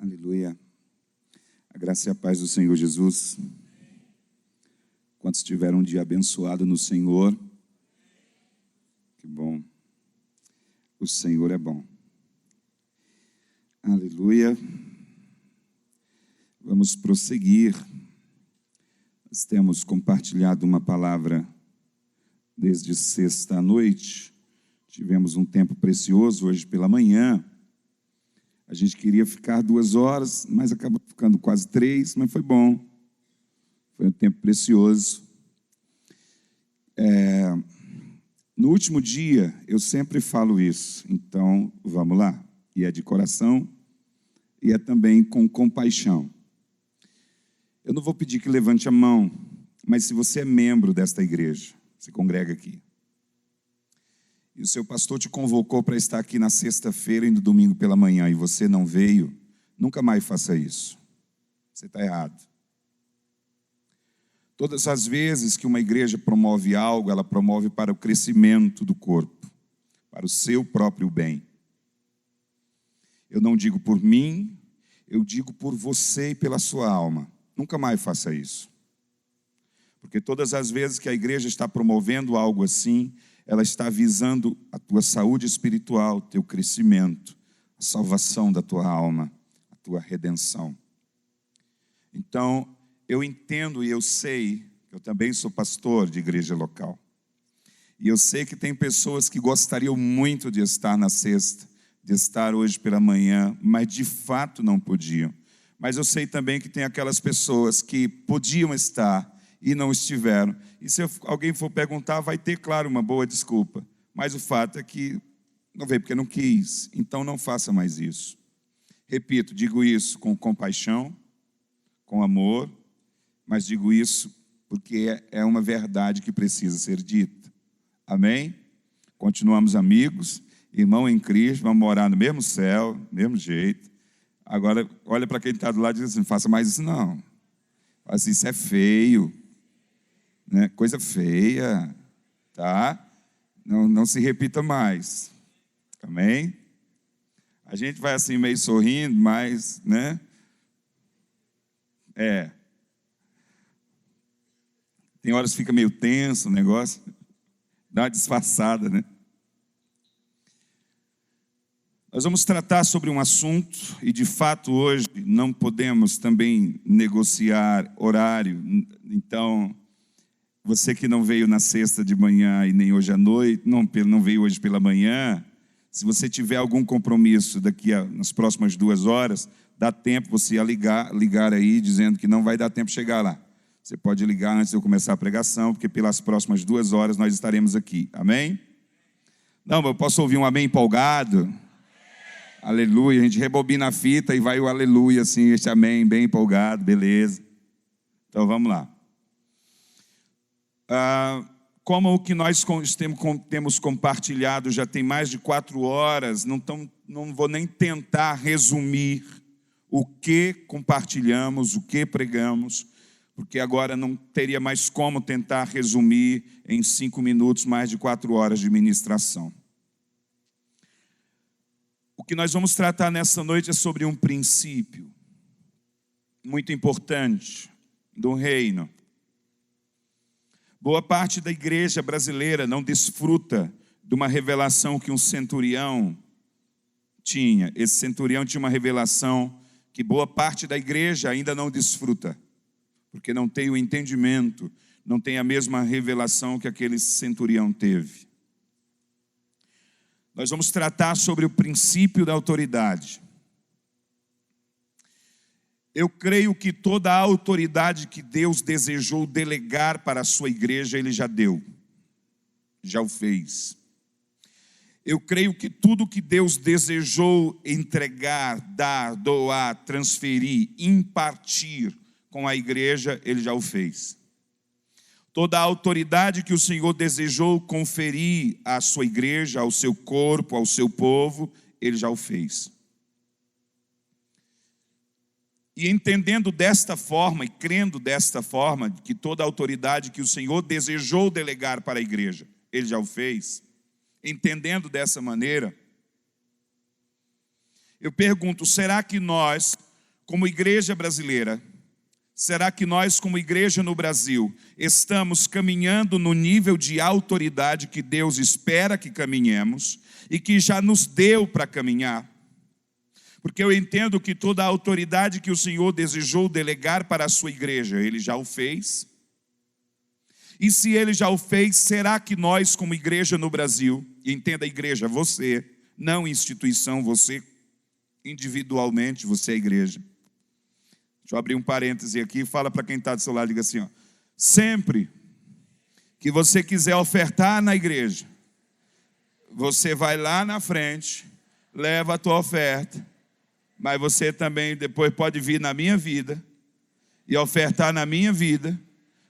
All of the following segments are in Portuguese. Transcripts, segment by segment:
Aleluia. A graça e a paz do Senhor Jesus. Quantos tiveram um dia abençoado no Senhor? Que bom. O Senhor é bom. Aleluia. Vamos prosseguir. Nós temos compartilhado uma palavra desde sexta à noite. Tivemos um tempo precioso hoje pela manhã. A gente queria ficar 2 horas, mas acabou ficando quase 3, mas foi bom. Foi um tempo precioso. No último dia, eu sempre falo isso, então vamos lá. E é de coração, e é também com compaixão. Eu não vou pedir que levante a mão, mas se você é membro desta igreja, você congrega aqui, e o seu pastor te convocou para estar aqui na sexta-feira e no domingo pela manhã, e você não veio, nunca mais faça isso. Você está errado. Todas as vezes que uma igreja promove algo, ela promove para o crescimento do corpo, para o seu próprio bem. Eu não digo por mim, eu digo por você e pela sua alma. Nunca mais faça isso. Porque todas as vezes que a igreja está promovendo algo assim, ela está visando a tua saúde espiritual, teu crescimento, a salvação da tua alma, a tua redenção. Então, eu entendo e eu sei, eu também sou pastor de igreja local. E eu sei que tem pessoas que gostariam muito de estar na sexta, de estar hoje pela manhã, mas de fato não podiam. Mas eu sei também que tem aquelas pessoas que podiam estar e não estiveram. E se alguém for perguntar, vai ter, claro, uma boa desculpa. Mas o fato é que não veio porque não quis. Então não faça mais isso. Repito, digo isso com compaixão, com amor, mas digo isso porque é uma verdade que precisa ser dita. Amém? Continuamos amigos, irmão em Cristo, vamos morar no mesmo céu, mesmo jeito. Agora, olha para quem está do lado e diz assim, não faça mais isso não. Fala assim, isso é feio. Né? Coisa feia, tá? Não se repita mais. Amém? A gente vai assim meio sorrindo, mas, né? Tem horas que fica meio tenso o negócio, dá uma disfarçada, né? Nós vamos tratar sobre um assunto, e de fato hoje não podemos também negociar horário, então você que não veio na sexta de manhã e nem hoje à noite, não veio hoje pela manhã, se você tiver algum compromisso nas próximas 2 horas, dá tempo você a ligar aí dizendo que não vai dar tempo de chegar lá. Você pode ligar antes de eu começar a pregação, porque pelas próximas 2 horas nós estaremos aqui. Amém? Não, eu posso ouvir um amém empolgado? Aleluia. A gente rebobina a fita e vai o aleluia, assim, este amém bem empolgado, beleza. Então vamos lá. Como o que nós temos compartilhado já tem mais de 4 horas, não vou nem tentar resumir o que compartilhamos, o que pregamos, porque agora não teria mais como tentar resumir em 5 minutos mais de 4 horas de ministração. O que nós vamos tratar nessa noite é sobre um princípio muito importante do reino. Boa parte da igreja brasileira não desfruta de uma revelação que um centurião tinha. Esse centurião tinha uma revelação que boa parte da igreja ainda não desfruta, porque não tem o entendimento, não tem a mesma revelação que aquele centurião teve. Nós vamos tratar sobre o princípio da autoridade. Eu creio que toda a autoridade que Deus desejou delegar para a sua igreja, Ele já deu, já o fez. Eu creio que tudo que Deus desejou entregar, dar, doar, transferir, impartir com a igreja, Ele já o fez. Toda a autoridade que o Senhor desejou conferir à sua igreja, ao seu corpo, ao seu povo, Ele já o fez. E entendendo desta forma e crendo desta forma, que toda a autoridade que o Senhor desejou delegar para a igreja, Ele já o fez. Entendendo dessa maneira, eu pergunto, será que nós como igreja brasileira, será que nós, como igreja no Brasil, estamos caminhando no nível de autoridade que Deus espera que caminhemos e que já nos deu para caminhar? Porque eu entendo que toda a autoridade que o Senhor desejou delegar para a sua igreja, Ele já o fez. E se Ele já o fez, será que nós, como igreja no Brasil, e entenda a igreja, você, não instituição, você individualmente, você é a igreja. Deixa eu abrir um parêntese aqui e fala para quem está do seu lado, diga assim, ó, sempre que você quiser ofertar na igreja, você vai lá na frente, leva a tua oferta, mas você também depois pode vir na minha vida e ofertar na minha vida,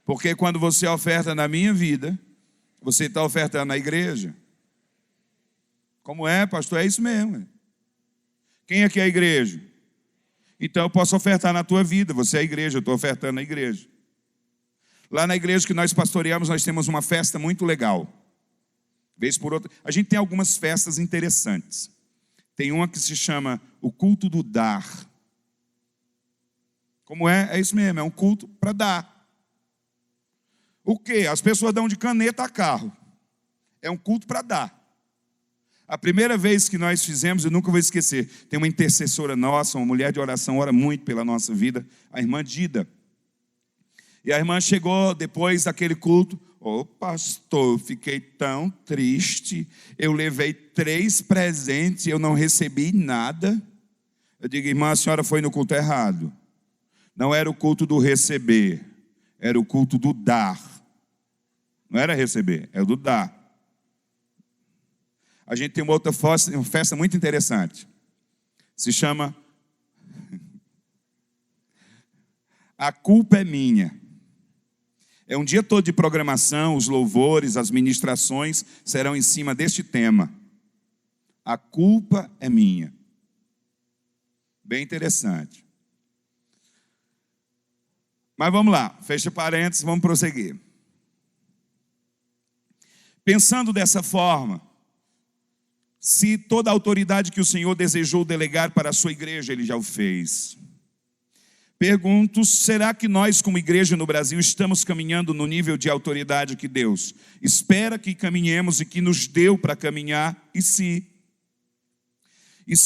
porque quando você oferta na minha vida, você está ofertando na igreja. Como é, pastor? É isso mesmo. Quem aqui é a igreja? Então eu posso ofertar na tua vida, você é a igreja, eu estou ofertando na igreja. Lá na igreja que nós pastoreamos, nós temos uma festa muito legal. Vez por outra, a gente tem algumas festas interessantes. Tem uma que se chama o culto do dar. Como é? É isso mesmo, é um culto para dar. O quê? As pessoas dão de caneta a carro. É um culto para dar. A primeira vez que nós fizemos, eu nunca vou esquecer, tem uma intercessora nossa, uma mulher de oração, ora muito pela nossa vida, a irmã Dida. E a irmã chegou depois daquele culto, pastor, eu fiquei tão triste, eu levei 3 presentes e eu não recebi nada. Eu digo, irmã, a senhora foi no culto errado. Não era o culto do receber, era o culto do dar. Não era receber, é o do dar. A gente tem uma outra festa muito interessante. Se chama A Culpa é Minha. É um dia todo de programação, os louvores, as ministrações serão em cima deste tema. A culpa é minha. Bem interessante. Mas vamos lá, fecha parênteses, vamos prosseguir. Pensando dessa forma, se toda a autoridade que o Senhor desejou delegar para a sua igreja, Ele já o fez. Pergunto, será que nós como igreja no Brasil estamos caminhando no nível de autoridade que Deus espera que caminhemos e que nos deu para caminhar? E se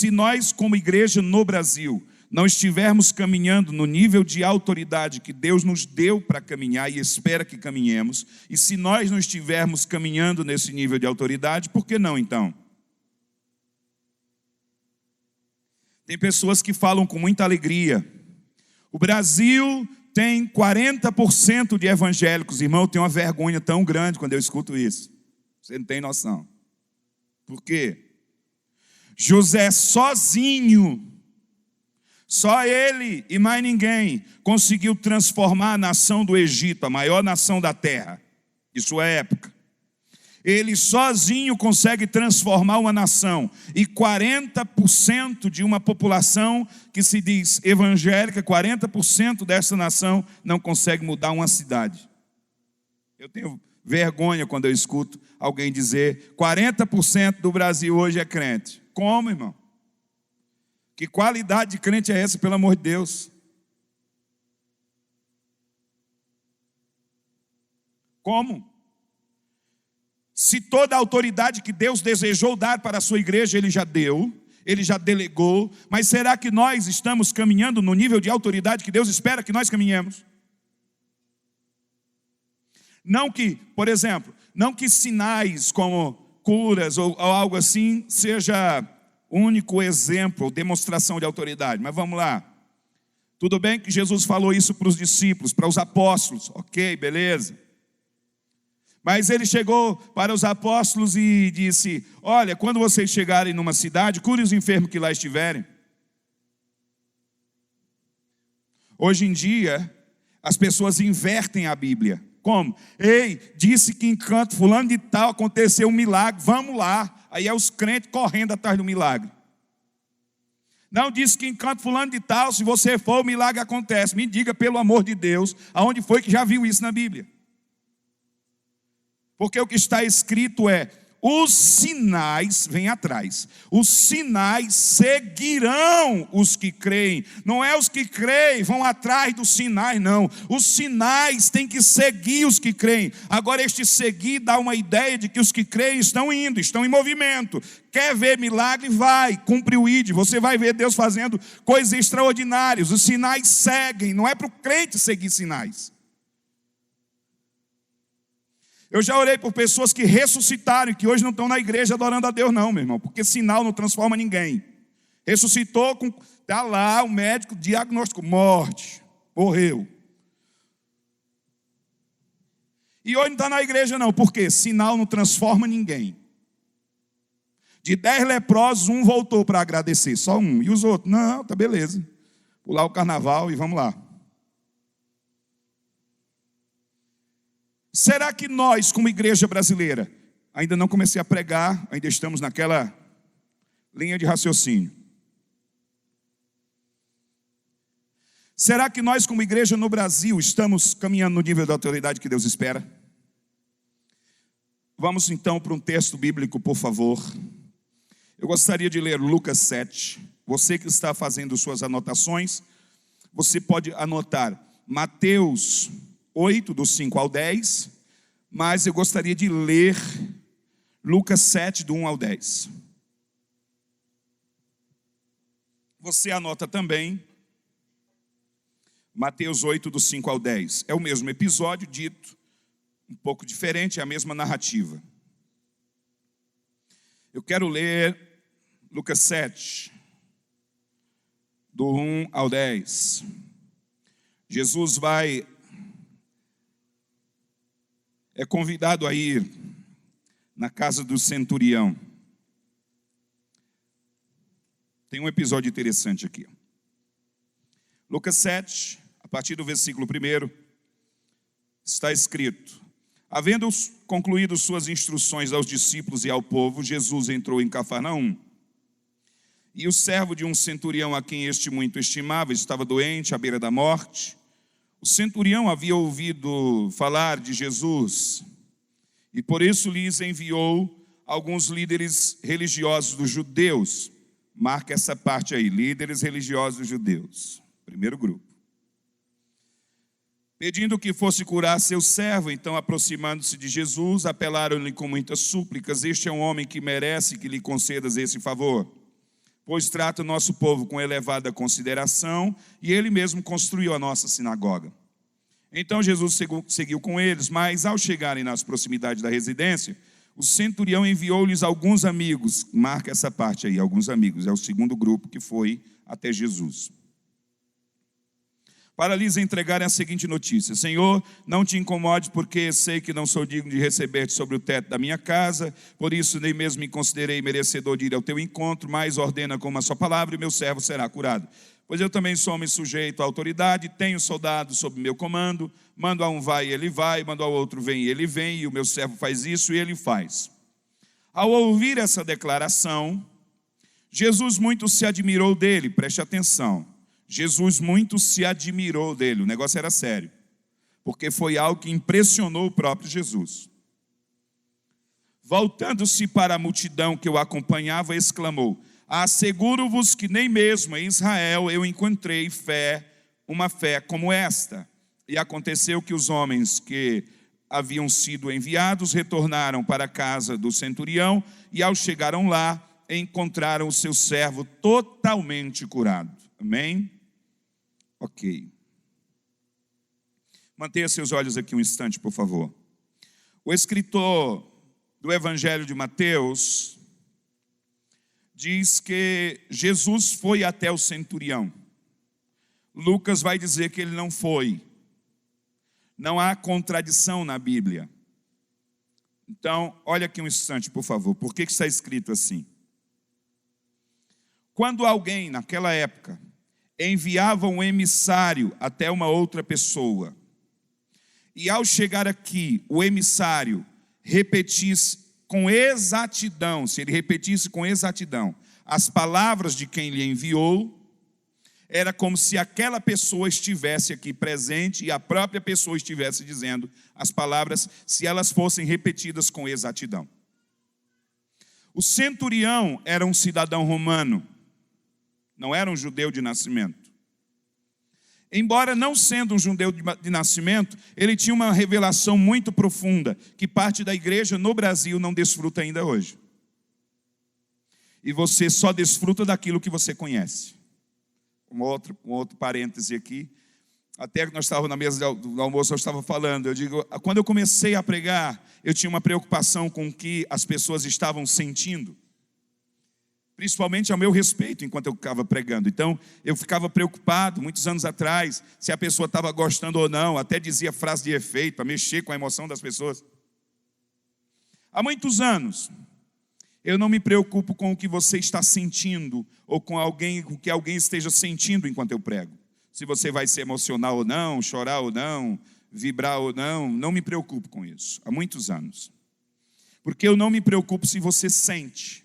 nós como igreja no Brasil não estivermos caminhando no nível de autoridade que Deus nos deu para caminhar e espera que caminhemos, e se nós não estivermos caminhando nesse nível de autoridade, por que não então? Tem pessoas que falam com muita alegria, o Brasil tem 40% de evangélicos. Irmão, eu tenho uma vergonha tão grande quando eu escuto isso. Você não tem noção. Por quê? José sozinho, só ele e mais ninguém, conseguiu transformar a nação do Egito, a maior nação da terra, de sua época. Ele sozinho consegue transformar uma nação. E 40% de uma população que se diz evangélica, 40% dessa nação não consegue mudar uma cidade. Eu tenho vergonha quando eu escuto alguém dizer 40% do Brasil hoje é crente. Como, irmão? Que qualidade de crente é essa, pelo amor de Deus? Como? Se toda a autoridade que Deus desejou dar para a sua igreja, Ele já deu, Ele já delegou, mas será que nós estamos caminhando no nível de autoridade que Deus espera que nós caminhemos? Não que, por exemplo, não que sinais como curas ou algo assim seja o único exemplo ou demonstração de autoridade, mas vamos lá. Tudo bem que Jesus falou isso para os discípulos, para os apóstolos, ok, beleza. Mas ele chegou para os apóstolos e disse, olha, quando vocês chegarem numa cidade, cure os enfermos que lá estiverem. Hoje em dia, as pessoas invertem a Bíblia. Como? Ei, disse que em canto fulano de tal aconteceu um milagre, vamos lá. Aí é os crentes correndo atrás do milagre. Não disse que em canto fulano de tal, se você for, o milagre acontece. Me diga, pelo amor de Deus, aonde foi que já viu isso na Bíblia? Porque o que está escrito é, os sinais, vem atrás, os sinais seguirão os que creem. Não é os que creem vão atrás dos sinais, não. Os sinais têm que seguir os que creem. Agora, este seguir dá uma ideia de que os que creem estão indo, estão em movimento. Quer ver milagre? Vai, cumpre o ID. Você vai ver Deus fazendo coisas extraordinárias. Os sinais seguem, não é para o crente seguir sinais. Eu já orei por pessoas que ressuscitaram e que hoje não estão na igreja adorando a Deus não, meu irmão, porque sinal não transforma ninguém. Ressuscitou, está lá o médico, diagnóstico, morte, morreu. E hoje não está na igreja não, porque sinal não transforma ninguém. De 10 leprosos, um voltou para agradecer, só um. E os outros? Não, tá beleza. Pular o carnaval e vamos lá. Será que nós, como igreja brasileira, ainda não comecei a pregar, ainda estamos naquela linha de raciocínio? Será que nós, como igreja no Brasil, estamos caminhando no nível da autoridade que Deus espera? Vamos então para um texto bíblico, por favor. Eu gostaria de ler Lucas 7. Você que está fazendo suas anotações, você pode anotar Mateus 8, do 5 ao 10, mas eu gostaria de ler Lucas 7, do 1 ao 10. Você anota também Mateus 8, do 5 ao 10. É o mesmo episódio dito, um pouco diferente, é a mesma narrativa. Eu quero ler Lucas 7, do 1 ao 10. Jesus é convidado a ir na casa do centurião. Tem um episódio interessante aqui. Lucas 7, a partir do versículo 1, está escrito: havendo concluído suas instruções aos discípulos e ao povo, Jesus entrou em Cafarnaum. E o servo de um centurião, a quem este muito estimava, estava doente, à beira da morte. O centurião havia ouvido falar de Jesus e por isso lhes enviou alguns líderes religiosos dos judeus. Marca essa parte aí, líderes religiosos dos judeus, primeiro grupo. Pedindo que fosse curar seu servo, então aproximando-se de Jesus, apelaram-lhe com muitas súplicas: este é um homem que merece que lhe concedas esse favor, pois trata o nosso povo com elevada consideração, e ele mesmo construiu a nossa sinagoga. Então Jesus seguiu com eles, mas ao chegarem nas proximidades da residência, o centurião enviou-lhes alguns amigos. Marca essa parte aí, alguns amigos, é o segundo grupo que foi até Jesus, para lhes entregarem a seguinte notícia: Senhor, não te incomode, porque sei que não sou digno de receber-te sobre o teto da minha casa, por isso nem mesmo me considerei merecedor de ir ao teu encontro, mas ordena com uma só palavra e meu servo será curado. Pois eu também sou homem sujeito à autoridade, tenho soldados sob meu comando, mando a um vai e ele vai, mando ao outro vem e ele vem, e o meu servo faz isso e ele faz. Ao ouvir essa declaração, Jesus muito se admirou dele, preste atenção. Jesus muito se admirou dele, o negócio era sério, porque foi algo que impressionou o próprio Jesus. Voltando-se para a multidão que o acompanhava, exclamou: asseguro-vos que nem mesmo em Israel eu encontrei uma fé como esta. E aconteceu que os homens que haviam sido enviados retornaram para a casa do centurião, e ao chegaram lá, encontraram o seu servo totalmente curado. Amém? Ok. Mantenha seus olhos aqui um instante, por favor. O escritor do Evangelho de Mateus diz que Jesus foi até o centurião. Lucas vai dizer que ele não foi. Não há contradição na Bíblia. Então, olha aqui um instante, por favor. Por que está escrito assim? Quando alguém, naquela época, enviava um emissário até uma outra pessoa, e ao chegar aqui, o emissário repetisse com exatidão, se ele repetisse com exatidão as palavras de quem lhe enviou, era como se aquela pessoa estivesse aqui presente e a própria pessoa estivesse dizendo as palavras, se elas fossem repetidas com exatidão. O centurião era um cidadão romano, não era um judeu de nascimento. Embora não sendo um judeu de nascimento, ele tinha uma revelação muito profunda, que parte da igreja no Brasil não desfruta ainda hoje. E você só desfruta daquilo que você conhece. Um outro parêntese aqui. Até que nós estávamos na mesa do almoço, eu estava falando, eu digo, quando eu comecei a pregar, eu tinha uma preocupação com o que as pessoas estavam sentindo. Principalmente ao meu respeito, enquanto eu ficava pregando. Então, eu ficava preocupado, muitos anos atrás, se a pessoa estava gostando ou não, até dizia frase de efeito, para mexer com a emoção das pessoas. Há muitos anos, eu não me preocupo com o que você está sentindo, ou com o que alguém esteja sentindo enquanto eu prego. Se você vai se emocionar ou não, chorar ou não, vibrar ou não, não me preocupo com isso. Há muitos anos. Porque eu não me preocupo se você sente.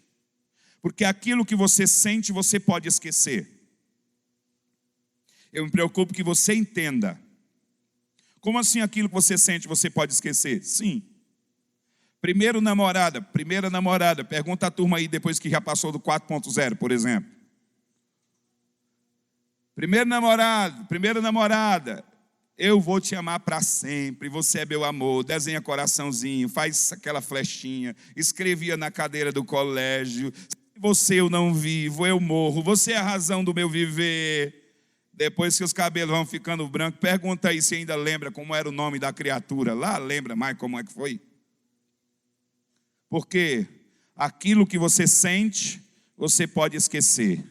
Porque aquilo que você sente, você pode esquecer. Eu me preocupo que você entenda. Como assim aquilo que você sente, você pode esquecer? Sim. Primeira namorada, pergunta a turma aí depois que já passou do 4.0, por exemplo. Primeiro namorado, primeira namorada, eu vou te amar para sempre, você é meu amor, desenha coraçãozinho, faz aquela flechinha, escrevia na cadeira do colégio, se você eu não vivo, eu morro, você é a razão do meu viver. Depois que os cabelos vão ficando brancos, pergunta aí se ainda lembra como era o nome da criatura, lá lembra mais como é que foi? Porque aquilo que você sente, você pode esquecer.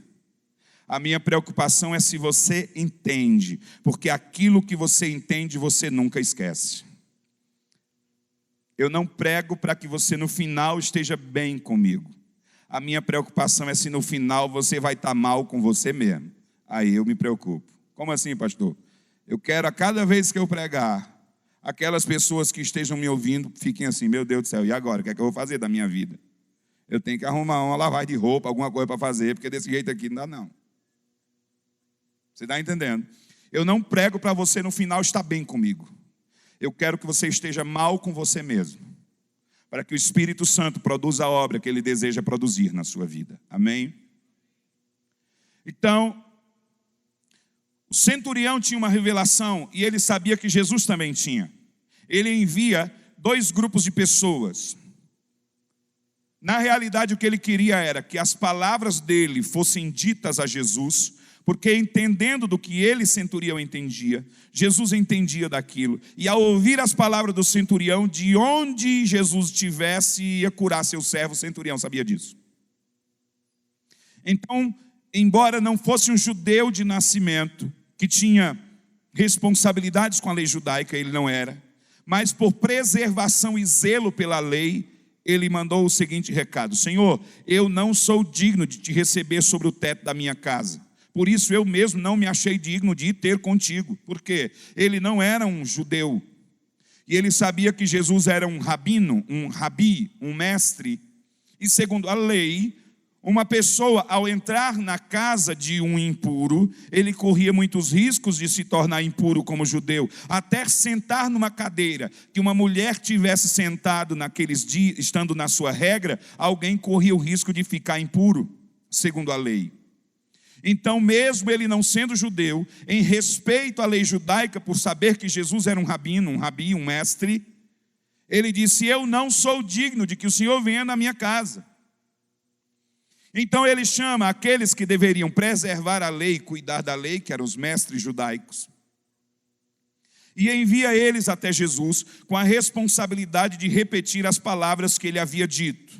A minha preocupação é se você entende, porque aquilo que você entende, você nunca esquece. Eu não prego para que você no final esteja bem comigo. A minha preocupação é se no final você vai estar mal com você mesmo. Aí eu me preocupo. Como assim, pastor? Eu quero a cada vez que eu pregar, aquelas pessoas que estejam me ouvindo fiquem assim, meu Deus do céu, e agora? O que é que eu vou fazer da minha vida? Eu tenho que arrumar uma lavagem de roupa, alguma coisa para fazer, porque desse jeito aqui não dá não. Você está entendendo? Eu não prego para você no final estar bem comigo. Eu quero que você esteja mal com você mesmo, para que o Espírito Santo produza a obra que Ele deseja produzir na sua vida. Amém? Então, o centurião tinha uma revelação e ele sabia que Jesus também tinha. Ele envia 2 grupos de pessoas. Na realidade, o que ele queria era que as palavras dele fossem ditas a Jesus, porque entendendo do que ele, centurião, entendia, Jesus entendia daquilo. E ao ouvir as palavras do centurião, de onde Jesus estivesse, ia curar seu servo, o centurião sabia disso. Então, embora não fosse um judeu de nascimento, que tinha responsabilidades com a lei judaica, ele não era, mas por preservação e zelo pela lei, ele mandou o seguinte recado: Senhor, eu não sou digno de te receber sobre o teto da minha casa, por isso eu mesmo não me achei digno de ir ter contigo. Por quê? Ele não era um judeu, e ele sabia que Jesus era um rabino, um rabi, um mestre, e segundo a lei, uma pessoa, ao entrar na casa de um impuro, ele corria muitos riscos de se tornar impuro como judeu. Até sentar numa cadeira, que uma mulher tivesse sentado naqueles dias, estando na sua regra, alguém corria o risco de ficar impuro, segundo a lei. Então, mesmo ele não sendo judeu, em respeito à lei judaica, por saber que Jesus era um rabino, um rabi, um mestre, ele disse: eu não sou digno de que o Senhor venha na minha casa. Então ele chama aqueles que deveriam preservar a lei, cuidar da lei, que eram os mestres judaicos, e envia eles até Jesus com a responsabilidade de repetir as palavras que ele havia dito.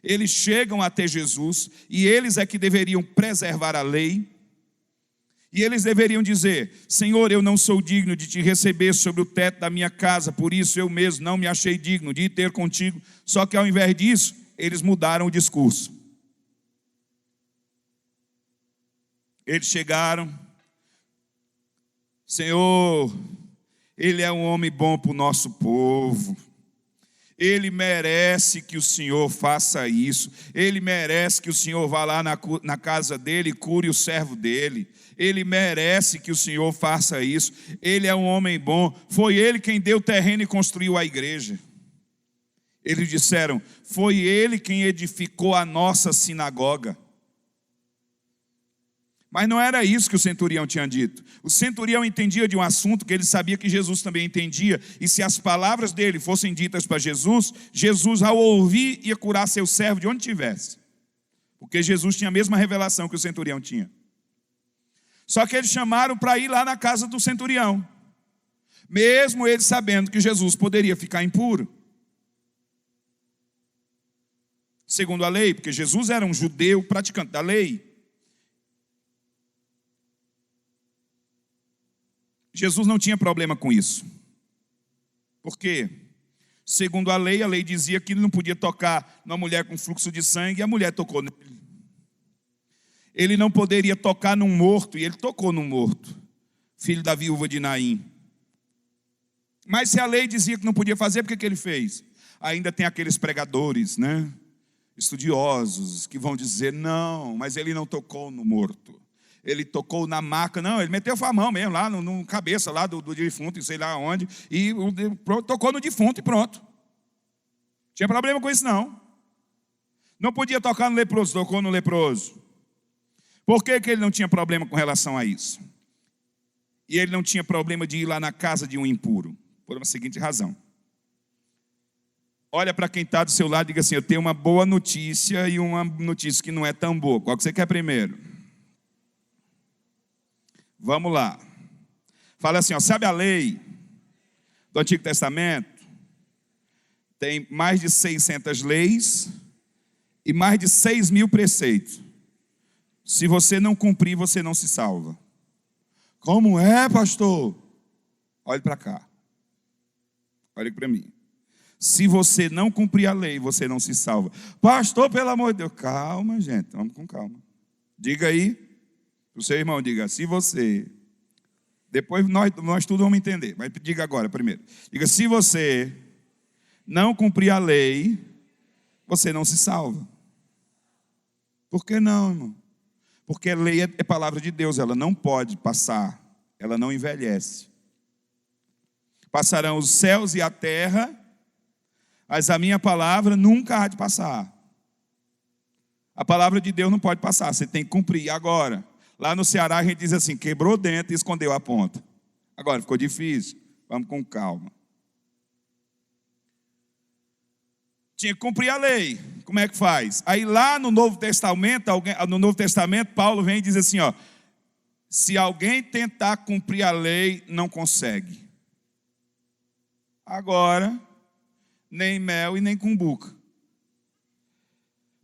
Eles chegam até Jesus e eles é que deveriam preservar a lei, e eles deveriam dizer: Senhor, eu não sou digno de te receber sobre o teto da minha casa, por isso eu mesmo não me achei digno de ir ter contigo. Só que ao invés disso, eles mudaram o discurso. Eles chegaram: Senhor, Ele é um homem bom para o nosso povo, Ele merece que o Senhor faça isso, Ele merece que o Senhor vá lá na casa dele e cure o servo dele, Ele merece que o Senhor faça isso, Ele é um homem bom, foi Ele quem deu o terreno e construiu a igreja. Eles disseram: foi ele quem edificou a nossa sinagoga. Mas não era isso que o centurião tinha dito. O centurião entendia de um assunto que ele sabia que Jesus também entendia. E se as palavras dele fossem ditas para Jesus, Jesus, ao ouvir, ia curar seu servo de onde estivesse. Porque Jesus tinha a mesma revelação que o centurião tinha. Só que eles chamaram para ir lá na casa do centurião, mesmo eles sabendo que Jesus poderia ficar impuro. Segundo a lei, porque Jesus era um judeu praticante da lei. Jesus não tinha problema com isso. Por quê? Segundo a lei dizia que ele não podia tocar numa mulher com fluxo de sangue, e a mulher tocou nele. Ele não poderia tocar num morto, e ele tocou num morto, filho da viúva de Naim. Mas se a lei dizia que não podia fazer, por que ele fez? Ainda tem aqueles pregadores, né? Estudiosos, que vão dizer: não, mas ele não tocou no morto. Ele tocou na maca, não, ele meteu a mão mesmo lá no cabeça lá do defunto, sei lá onde, e tocou no defunto e pronto. Não tinha problema com isso não. Não podia tocar no leproso, tocou no leproso. Por que ele não tinha problema com relação a isso? E ele não tinha problema de ir lá na casa de um impuro? Por uma seguinte razão. Olha para quem está do seu lado e diga assim: eu tenho uma boa notícia e uma notícia que não é tão boa. Qual que você quer primeiro? Vamos lá. Fala assim, ó, sabe a lei do Antigo Testamento? Tem mais de 600 leis e mais de 6.000 preceitos. Se você não cumprir, você não se salva. Como é, pastor? Olhe para cá. Olhe para mim. Se você não cumprir a lei, você não se salva. Pastor, pelo amor de Deus. Calma, gente, vamos com calma. Diga aí. O seu irmão diga: se você, depois nós tudo vamos entender, mas diga agora primeiro. Diga: se você não cumprir a lei, você não se salva. Por que não, irmão? Porque a lei é palavra de Deus, ela não pode passar, ela não envelhece. Passarão os céus e a terra, mas a minha palavra nunca há de passar. A palavra de Deus não pode passar, você tem que cumprir agora. Lá no Ceará a gente diz assim: quebrou o dente e escondeu a ponta. Agora ficou difícil, vamos com calma. Tinha que cumprir a lei. Como é que faz? Aí lá no Novo Testamento, Paulo vem e diz assim, ó: se alguém tentar cumprir a lei, não consegue. Agora, nem mel e nem cumbuca.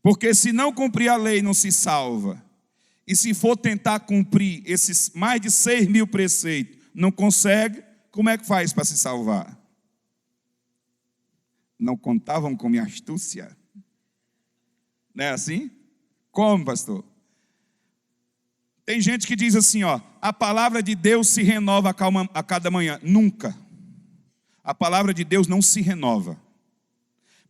Porque se não cumprir a lei, não se salva. E se for tentar cumprir esses mais de 6.000 preceitos, não consegue, como é que faz para se salvar? Não contavam com minha astúcia? Não é assim? Como, pastor? Tem gente que diz assim, ó: a palavra de Deus se renova a cada manhã. Nunca. A palavra de Deus não se renova,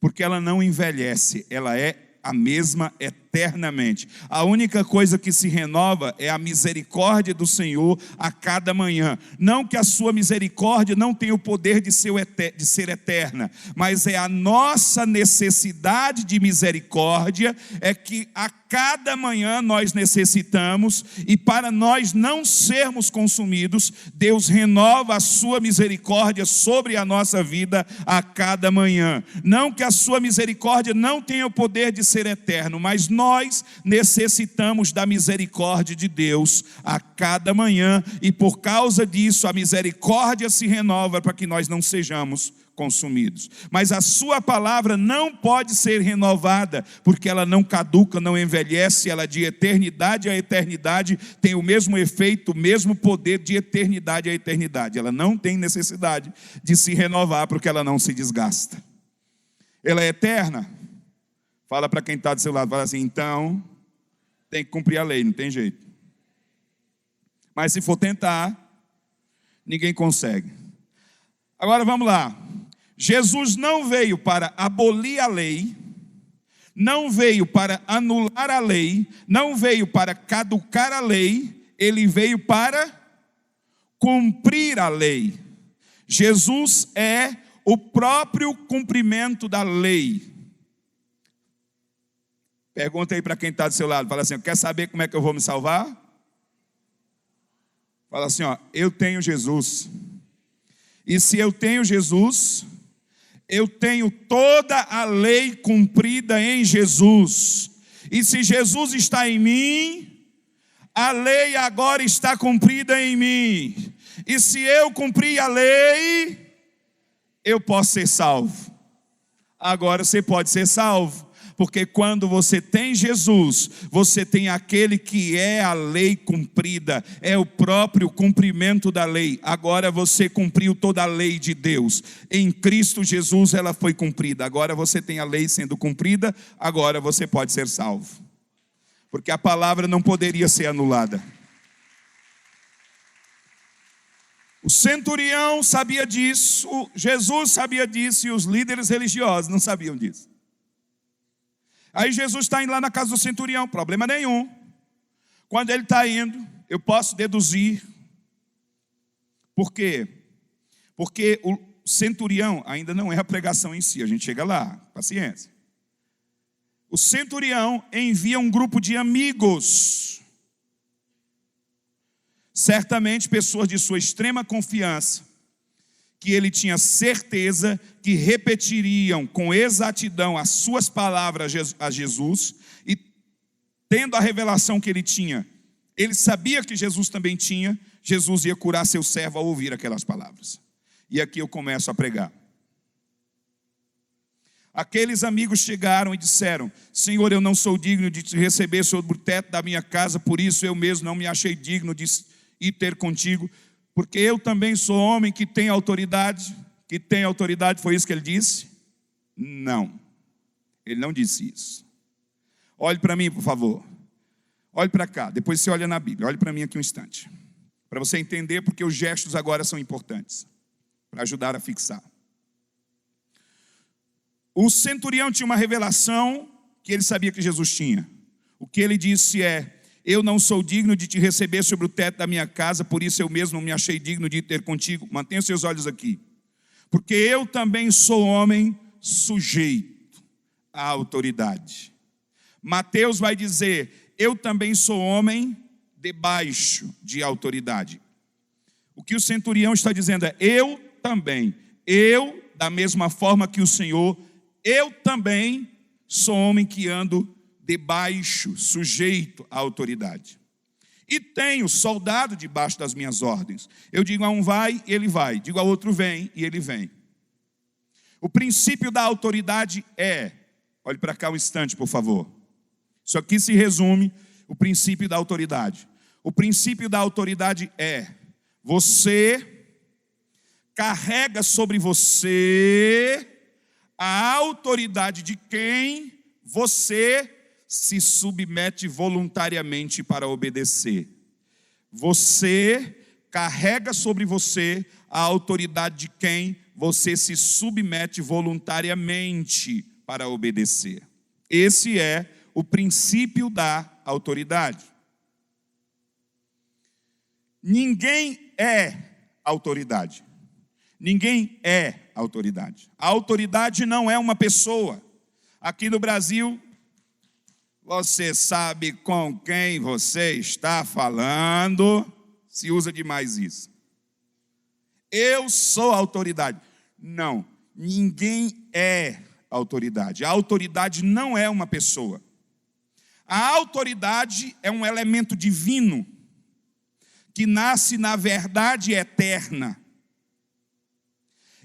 porque ela não envelhece, ela é a mesma eternamente. A única coisa que se renova é a misericórdia do Senhor a cada manhã. Não que a sua misericórdia não tenha o poder de ser eterna, mas é a nossa necessidade de misericórdia, é que a cada manhã nós necessitamos, e para nós não sermos consumidos, Deus renova a sua misericórdia sobre a nossa vida a cada manhã. Não que a sua misericórdia não tenha o poder de ser eterno, mas nós necessitamos da misericórdia de Deus a cada manhã, e por causa disso a misericórdia se renova para que nós não sejamos consumidos. Mas a sua palavra não pode ser renovada, porque ela não caduca, não envelhece, ela de eternidade a eternidade tem o mesmo efeito, o mesmo poder de eternidade a eternidade. Ela não tem necessidade de se renovar, porque ela não se desgasta. Ela é eterna. Fala para quem está do seu lado, fala assim: então tem que cumprir a lei, não tem jeito. Mas se for tentar, ninguém consegue. Agora vamos lá. Jesus não veio para abolir a lei, não veio para anular a lei, não veio para caducar a lei, ele veio para cumprir a lei. Jesus é o próprio cumprimento da lei. Pergunta aí para quem está do seu lado, fala assim, quer saber como é que eu vou me salvar? Fala assim, eu tenho Jesus. E se eu tenho Jesus, eu tenho toda a lei cumprida em Jesus. E se Jesus está em mim, a lei agora está cumprida em mim. E se eu cumprir a lei, eu posso ser salvo. Agora você pode ser salvo. Porque quando você tem Jesus, você tem aquele que é a lei cumprida, é o próprio cumprimento da lei. Agora você cumpriu toda a lei de Deus. Em Cristo Jesus ela foi cumprida. Agora você tem a lei sendo cumprida, agora você pode ser salvo. Porque a palavra não poderia ser anulada. O centurião sabia disso, Jesus sabia disso e os líderes religiosos não sabiam disso. Aí Jesus está indo lá na casa do centurião, problema nenhum. Quando ele está indo, eu posso deduzir. Por quê? Porque o centurião ainda não é a pregação em si, a gente chega lá, paciência. O centurião envia um grupo de amigos, certamente pessoas de sua extrema confiança, que ele tinha certeza que repetiriam com exatidão as suas palavras a Jesus, e tendo a revelação que ele tinha, ele sabia que Jesus também tinha, Jesus ia curar seu servo ao ouvir aquelas palavras. E aqui eu começo a pregar. Aqueles amigos chegaram e disseram, Senhor, eu não sou digno de te receber sobre o teto da minha casa, por isso eu mesmo não me achei digno de ir ter contigo, porque eu também sou homem que tem autoridade. Foi isso que ele disse? Não, ele não disse isso. Olhe para mim, por favor. Olhe para cá, depois você olha na Bíblia. Olhe para mim aqui um instante, para você entender porque os gestos agora são importantes, para ajudar a fixar. O centurião tinha uma revelação que ele sabia que Jesus tinha. O que ele disse é, eu não sou digno de te receber sobre o teto da minha casa, por isso eu mesmo não me achei digno de ter contigo. Mantenha seus olhos aqui. Porque eu também sou homem sujeito à autoridade. Mateus vai dizer, eu também sou homem debaixo de autoridade. O que o centurião está dizendo é, eu também, da mesma forma que o Senhor, eu também sou homem que ando debaixo, sujeito à autoridade. E tenho soldado debaixo das minhas ordens. Eu digo a um vai, e ele vai. Digo a outro vem, e ele vem. O princípio da autoridade é, olhe para cá um instante, por favor. Isso aqui se resume o princípio da autoridade. O princípio da autoridade é, você carrega sobre você a autoridade de quem você se submete voluntariamente para obedecer. Você carrega sobre você a autoridade de quem você se submete voluntariamente para obedecer. Esse é o princípio da autoridade. Ninguém é autoridade. Ninguém é autoridade. A autoridade não é uma pessoa. Aqui no Brasil, você sabe com quem você está falando, se usa demais isso. Eu sou autoridade. Não, ninguém é autoridade. A autoridade não é uma pessoa. A autoridade é um elemento divino que nasce na verdade eterna.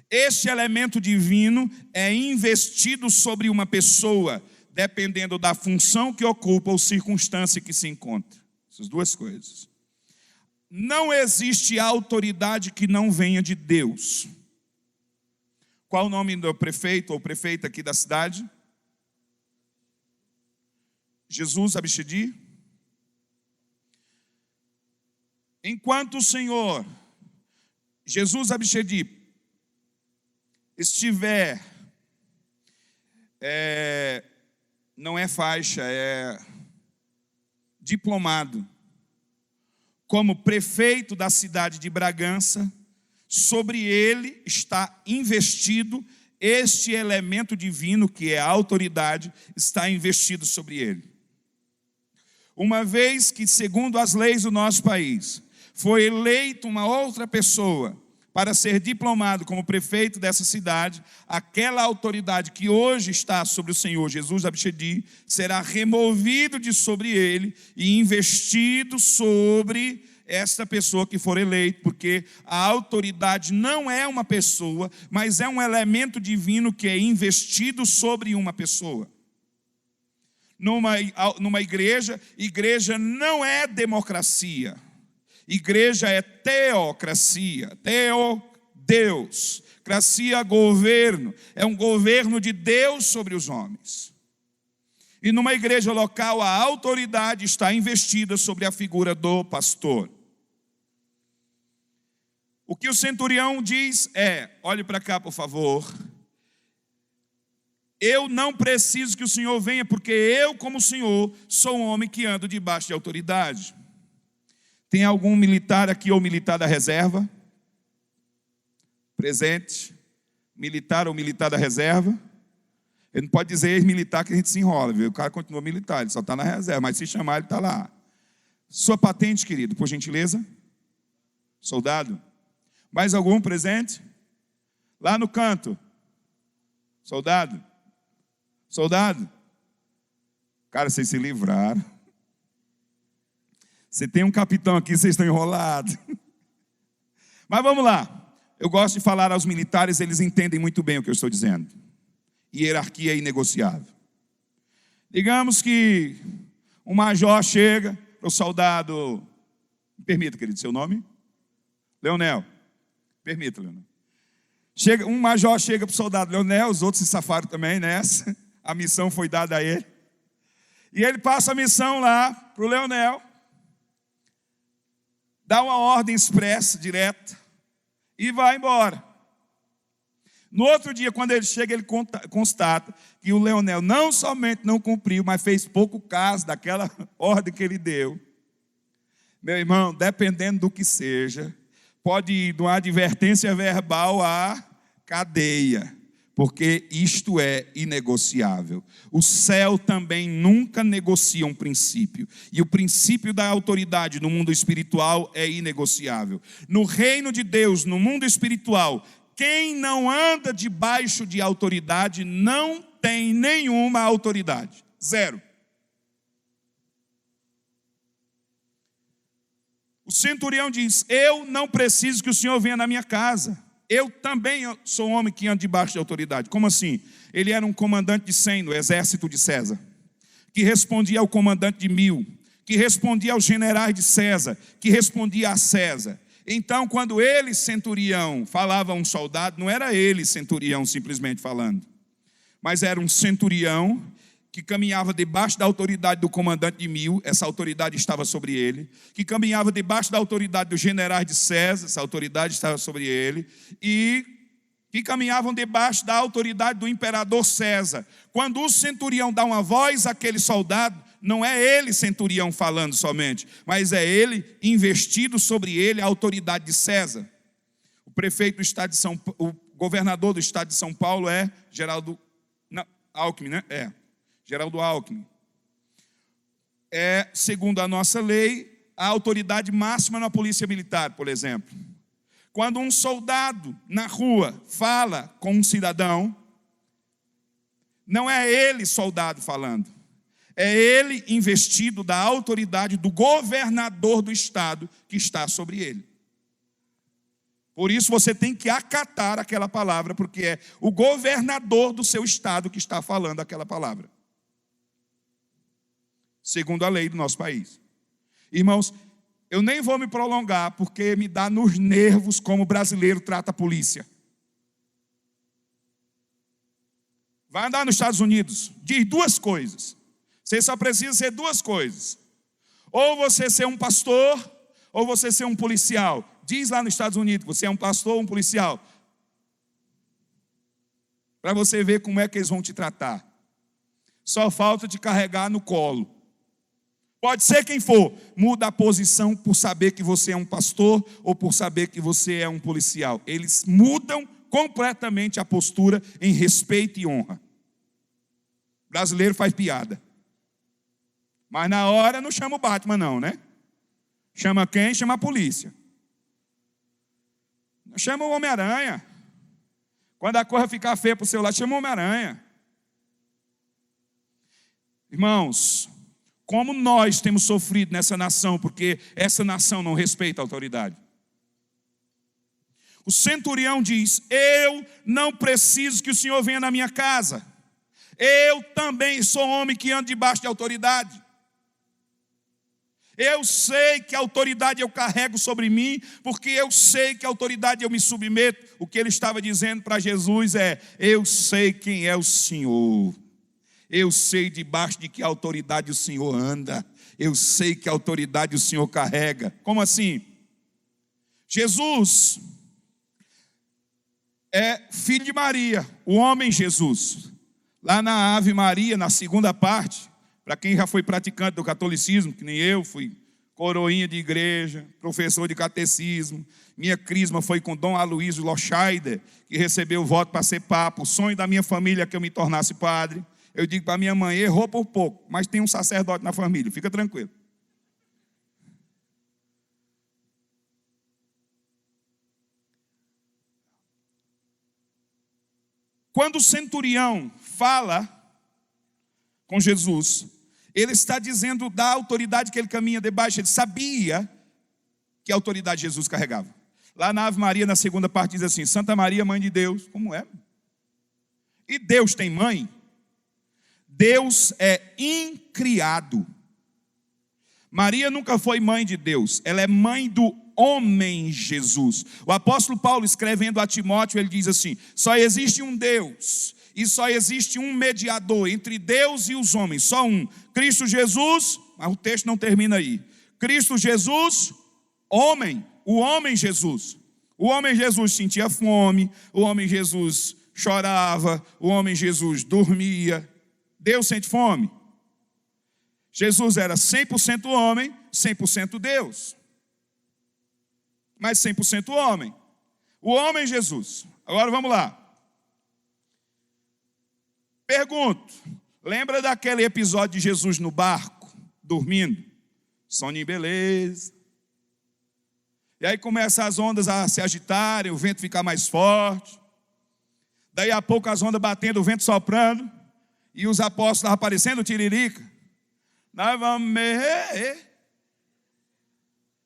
Este elemento divino é investido sobre uma pessoa, dependendo da função que ocupa ou circunstância que se encontra. Essas duas coisas. Não existe autoridade que não venha de Deus. Qual o nome do prefeito ou prefeita aqui da cidade? Jesus Abichedi. Enquanto o Senhor Jesus Abichedi estiver, não é faixa, é diplomado, como prefeito da cidade de Bragança, sobre ele está investido este elemento divino, que é a autoridade, está investido sobre ele. Uma vez que, segundo as leis do nosso país, foi eleito uma outra pessoa para ser diplomado como prefeito dessa cidade, aquela autoridade que hoje está sobre o Senhor Jesus Abichedi será removido de sobre ele e investido sobre esta pessoa que for eleita, porque a autoridade não é uma pessoa, mas é um elemento divino que é investido sobre uma pessoa. Numa igreja não é democracia. Igreja é teocracia, Deus, cracia, governo, é um governo de Deus sobre os homens. E numa igreja local, a autoridade está investida sobre a figura do pastor. O que o centurião diz é, olhe para cá por favor, eu não preciso que o Senhor venha, porque eu, como o Senhor, sou um homem que ando debaixo de autoridade. Tem algum militar aqui ou militar da reserva? Presente? Militar ou militar da reserva? Ele não pode dizer ex-militar que a gente se enrola, viu? O cara continua militar, ele só está na reserva, mas se chamar ele está lá. Sua patente, querido, por gentileza? Soldado? Mais algum presente? Lá no canto? Soldado? Soldado? Cara, vocês se livraram. Você tem um capitão aqui, vocês estão enrolados. Mas vamos lá. Eu gosto de falar aos militares, eles entendem muito bem o que eu estou dizendo. Hierarquia é inegociável. Digamos que um major chega para o soldado... Me permita, querido, seu nome? Leonel. Permita, Leonel. Um major chega para o soldado Leonel, os outros se safaram também nessa. A missão foi dada a ele. E ele passa a missão lá para o Leonel. Dá uma ordem expressa, direta, e vai embora. No outro dia, quando ele chega, ele constata que o Leonel não somente não cumpriu, mas fez pouco caso daquela ordem que ele deu. Meu irmão, dependendo do que seja, pode ir de uma advertência verbal à cadeia, porque isto é inegociável. O céu também nunca negocia um princípio, e o princípio da autoridade no mundo espiritual é inegociável. No reino de Deus, no mundo espiritual, quem não anda debaixo de autoridade não tem nenhuma autoridade. Zero. O centurião diz, eu não preciso que o Senhor venha na minha casa. Eu também sou um homem que anda debaixo de autoridade. Como assim? Ele era um comandante de 100 no exército de César, que respondia ao comandante de 1000, que respondia aos generais de César, que respondia a César. Então, quando ele, centurião, falava a um soldado, não era ele, centurião, simplesmente falando, mas era um centurião que caminhava debaixo da autoridade do comandante de 1000, essa autoridade estava sobre ele, que caminhava debaixo da autoridade dos generais de César, essa autoridade estava sobre ele, e que caminhavam debaixo da autoridade do imperador César. Quando o centurião dá uma voz àquele soldado, não é ele, centurião, falando somente, mas é ele investido sobre ele a autoridade de César. O prefeito do estado de o governador do estado de São Paulo é Alckmin, né? Geraldo Alckmin. É, segundo a nossa lei, a autoridade máxima na polícia militar, por exemplo. Quando um soldado na rua fala com um cidadão, não é ele, soldado, falando. É ele investido da autoridade do governador do estado que está sobre ele. Por isso você tem que acatar aquela palavra, porque é o governador do seu estado que está falando aquela palavra. Segundo a lei do nosso país. Irmãos, eu nem vou me prolongar, porque me dá nos nervos como o brasileiro trata a polícia. Vai andar nos Estados Unidos, diz duas coisas. Você só precisa ser duas coisas. Ou você ser um pastor, ou você ser um policial. Diz lá nos Estados Unidos, você é um pastor ou um policial. Para você ver como é que eles vão te tratar. Só falta te carregar no colo. Pode ser quem for, muda a posição por saber que você é um pastor ou por saber que você é um policial. Eles mudam completamente a postura em respeito e honra. O brasileiro faz piada. Mas na hora não chama o Batman não, né? Chama quem? Chama a polícia. Chama o Homem-Aranha. Quando a coisa ficar feia para o seu lado, chama o Homem-Aranha. Irmãos, como nós temos sofrido nessa nação, porque essa nação não respeita a autoridade. O centurião diz: eu não preciso que o Senhor venha na minha casa. Eu também sou homem que ando debaixo de autoridade. Eu sei que a autoridade eu carrego sobre mim, porque eu sei que a autoridade eu me submeto. O que ele estava dizendo para Jesus é: eu sei quem é o Senhor. Eu sei debaixo de que autoridade o Senhor anda. Eu sei que autoridade o Senhor carrega. Como assim? Jesus é filho de Maria, o homem Jesus. Lá na Ave Maria, na segunda parte, para quem já foi praticante do catolicismo, que nem eu, fui coroinha de igreja, professor de catecismo, minha crisma foi com Dom Aloysio Loscheider, que recebeu o voto para ser papa. O sonho da minha família é que eu me tornasse padre. Eu digo para minha mãe: errou por pouco, mas tem um sacerdote na família, fica tranquilo. Quando o centurião fala com Jesus, ele está dizendo da autoridade que ele caminha debaixo. Ele sabia que a autoridade Jesus carregava. Lá na Ave Maria, na segunda parte, diz assim: Santa Maria, Mãe de Deus. Como é? E Deus tem mãe? Deus é incriado. Maria nunca foi mãe de Deus, ela é mãe do homem Jesus. O apóstolo Paulo, escrevendo a Timóteo, ele diz assim: só existe um Deus e só existe um mediador entre Deus e os homens, só um, Cristo Jesus. Mas o texto não termina aí. Cristo Jesus, homem, o homem Jesus. O homem Jesus sentia fome, o homem Jesus chorava, o homem Jesus dormia. Deus sente fome? Jesus era 100% homem, 100% Deus. Mas 100% homem. O homem Jesus. Agora vamos lá. Pergunto: lembra daquele episódio de Jesus no barco, dormindo? Soninho, beleza. E aí começam as ondas a se agitarem, o vento ficar mais forte. Daí a pouco as ondas batendo, o vento soprando. E os apóstolos estavam aparecendo tiririca. Nós vamos morrer.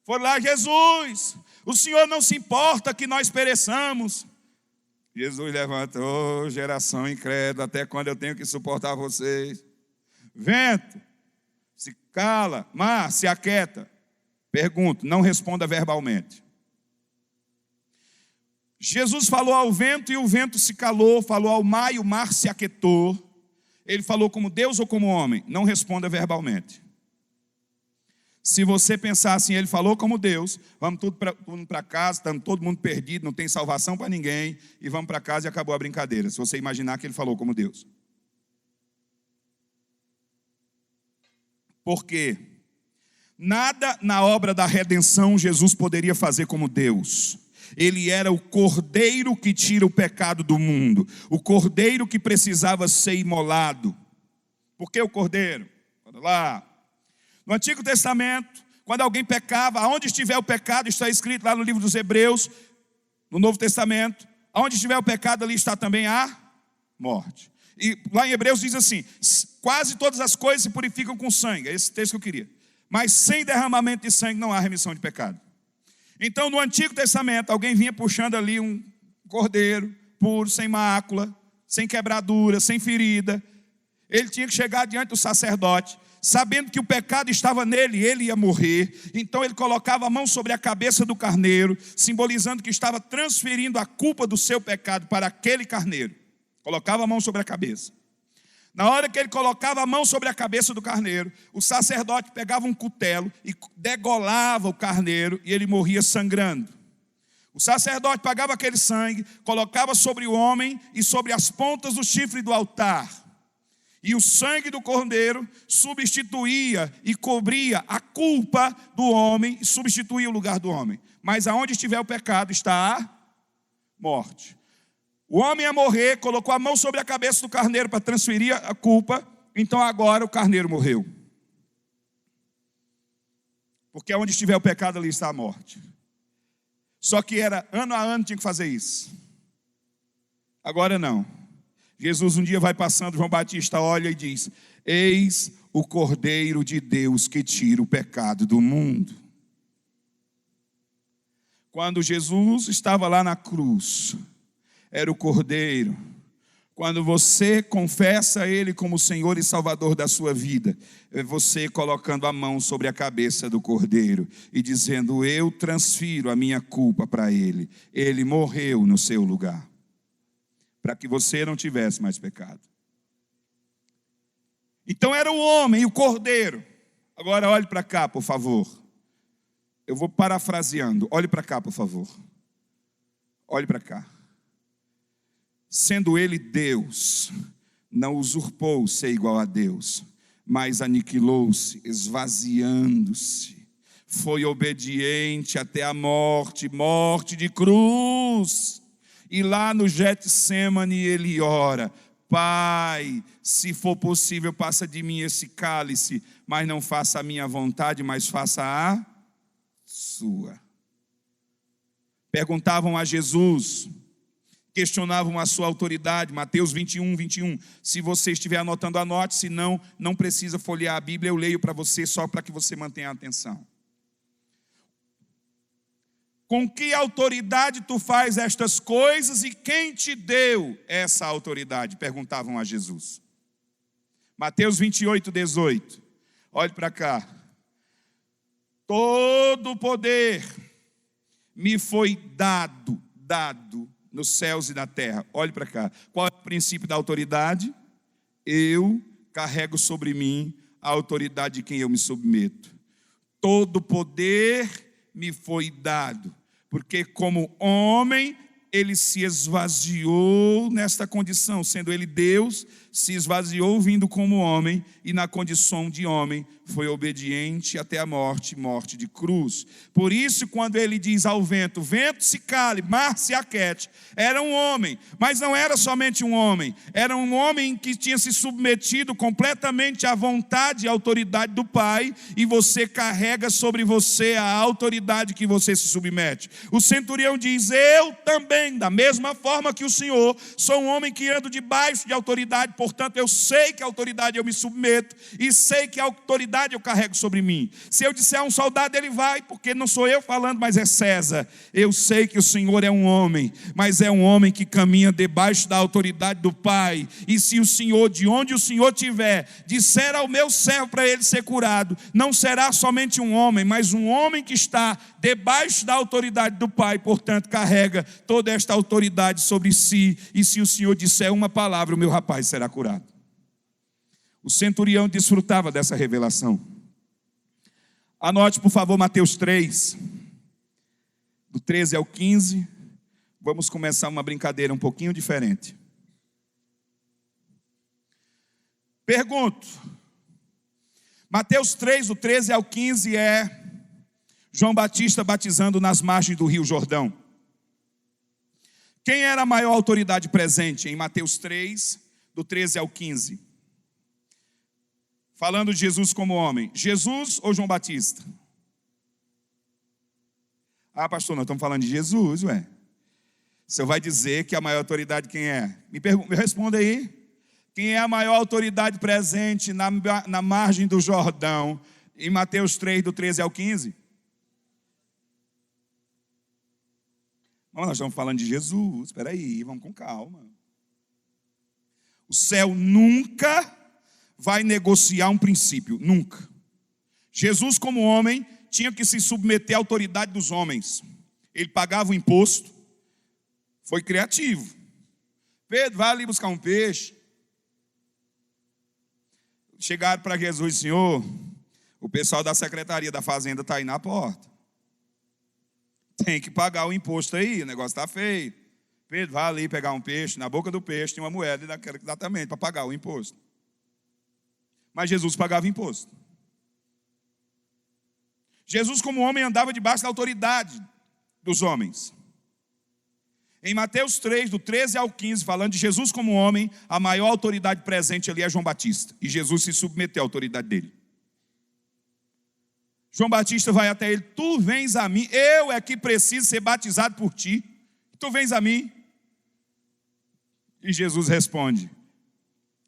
Foram lá: Jesus, o Senhor não se importa que nós pereçamos. Jesus levantou: geração incrédula, até quando eu tenho que suportar vocês? Vento, se cala. Mar, se aquieta. Pergunto, não responda verbalmente. Jesus falou ao vento e o vento se calou. Falou ao mar e o mar se aquietou. Ele falou como Deus ou como homem? Não responda verbalmente. Se você pensar assim: ele falou como Deus, vamos tudo para casa, estamos todo mundo perdido, não tem salvação para ninguém, e vamos para casa e acabou a brincadeira. Se você imaginar que ele falou como Deus. Por quê? Nada na obra da redenção Jesus poderia fazer como Deus. Ele era o cordeiro que tira o pecado do mundo, o cordeiro que precisava ser imolado. Por que o cordeiro? Olha lá. No Antigo Testamento, quando alguém pecava, aonde estiver o pecado, está escrito lá no livro dos Hebreus. No Novo Testamento, aonde estiver o pecado, ali está também a morte. E lá em Hebreus diz assim: quase todas as coisas se purificam com sangue. É esse texto que eu queria. Mas sem derramamento de sangue não há remissão de pecado. Então, no Antigo Testamento, alguém vinha puxando ali um cordeiro puro, sem mácula, sem quebradura, sem ferida. Ele tinha que chegar diante do sacerdote, sabendo que o pecado estava nele e ele ia morrer. Então ele colocava a mão sobre a cabeça do carneiro, simbolizando que estava transferindo a culpa do seu pecado para aquele carneiro. Colocava a mão sobre a cabeça. Na hora que ele colocava a mão sobre a cabeça do carneiro, o sacerdote pegava um cutelo e degolava o carneiro e ele morria sangrando. O sacerdote pegava aquele sangue, colocava sobre o homem e sobre as pontas do chifre do altar. E o sangue do cordeiro substituía e cobria a culpa do homem, substituía o lugar do homem. Mas aonde estiver o pecado está a morte. O homem ia morrer, colocou a mão sobre a cabeça do carneiro para transferir a culpa, então agora o carneiro morreu. Porque onde estiver o pecado, ali está a morte. Só que era ano a ano tinha que fazer isso. Agora não. Jesus um dia vai passando, João Batista olha e diz: eis o Cordeiro de Deus que tira o pecado do mundo. Quando Jesus estava lá na cruz, era o Cordeiro. Quando você confessa Ele como Senhor e Salvador da sua vida, é você colocando a mão sobre a cabeça do Cordeiro e dizendo: eu transfiro a minha culpa para Ele. Ele morreu no seu lugar, para que você não tivesse mais pecado. Então era o homem e o Cordeiro. Agora olhe para cá, por favor. Eu vou parafraseando. Olhe para cá, por favor. Olhe para cá. Sendo ele Deus, não usurpou ser igual a Deus, mas aniquilou-se, esvaziando-se. Foi obediente até a morte, morte de cruz. E lá no Getsêmani ele ora: Pai, se for possível, passa de mim esse cálice, mas não faça a minha vontade, mas faça a sua. Perguntavam a Jesus, questionavam a sua autoridade. Mateus 21. Se você estiver anotando, anote. Se não, não precisa folhear a Bíblia. Eu leio para você só para que você mantenha a atenção. Com que autoridade tu faz estas coisas e quem te deu essa autoridade? Perguntavam a Jesus. Mateus 28:18. Olhe para cá. Todo o poder me foi dado nos céus e na terra. Olhe para cá. Qual é o princípio da autoridade? Eu carrego sobre mim a autoridade de quem eu me submeto. Todo poder me foi dado, porque como homem ele se esvaziou nesta condição, sendo ele Deus, se esvaziou vindo como homem, e na condição de homem foi obediente até a morte, morte de cruz. Por isso, quando ele diz ao vento: vento se cale, mar se aquete, era um homem, mas não era somente um homem, era um homem que tinha se submetido completamente à vontade e à autoridade do Pai, e você carrega sobre você a autoridade que você se submete. O centurião diz: eu também, da mesma forma que o Senhor, sou um homem que ando debaixo de autoridade, portanto eu sei que a autoridade eu me submeto, e sei que a autoridade eu carrego sobre mim. Se eu disser a um soldado, ele vai, porque não sou eu falando, mas é César. Eu sei que o Senhor é um homem, mas é um homem que caminha debaixo da autoridade do Pai, e se o Senhor, de onde o Senhor estiver, disser ao meu servo para ele ser curado, não será somente um homem, mas um homem que está debaixo da autoridade do Pai, portanto carrega toda esta autoridade sobre si, e se o Senhor disser uma palavra, o meu rapaz será curado. O centurião desfrutava dessa revelação. Anote, por favor, Mateus 3, do 13 ao 15. Vamos começar uma brincadeira um pouquinho diferente. Pergunto: Mateus 3, do 13 ao 15 é João Batista batizando nas margens do Rio Jordão. Quem era a maior autoridade presente em Mateus 3, do 13 ao 15? Falando de Jesus como homem, Jesus ou João Batista? Ah, pastor, nós estamos falando de Jesus, ué. O senhor vai dizer que a maior autoridade quem é? Me responda aí. Quem é a maior autoridade presente na margem do Jordão, em Mateus 3, do 13 ao 15? Nós estamos falando de Jesus, espera aí, vamos com calma. O céu nunca vai negociar um princípio, nunca. Jesus, como homem, tinha que se submeter à autoridade dos homens. Ele pagava o imposto, foi criativo. Pedro, vai ali buscar um peixe. Chegaram para Jesus: Senhor, o pessoal da secretaria da fazenda está aí na porta. Tem que pagar o imposto aí, o negócio está feio. Pedro, vai ali pegar um peixe, na boca do peixe tinha uma moeda exatamente para pagar o imposto. Mas Jesus pagava imposto. Jesus, como homem, andava debaixo da autoridade dos homens. Em Mateus 3, do 13 ao 15, falando de Jesus como homem, a maior autoridade presente ali é João Batista. E Jesus se submeteu à autoridade dele. João Batista vai até ele: tu vens a mim, eu é que preciso ser batizado por ti. Tu vens a mim? E Jesus responde: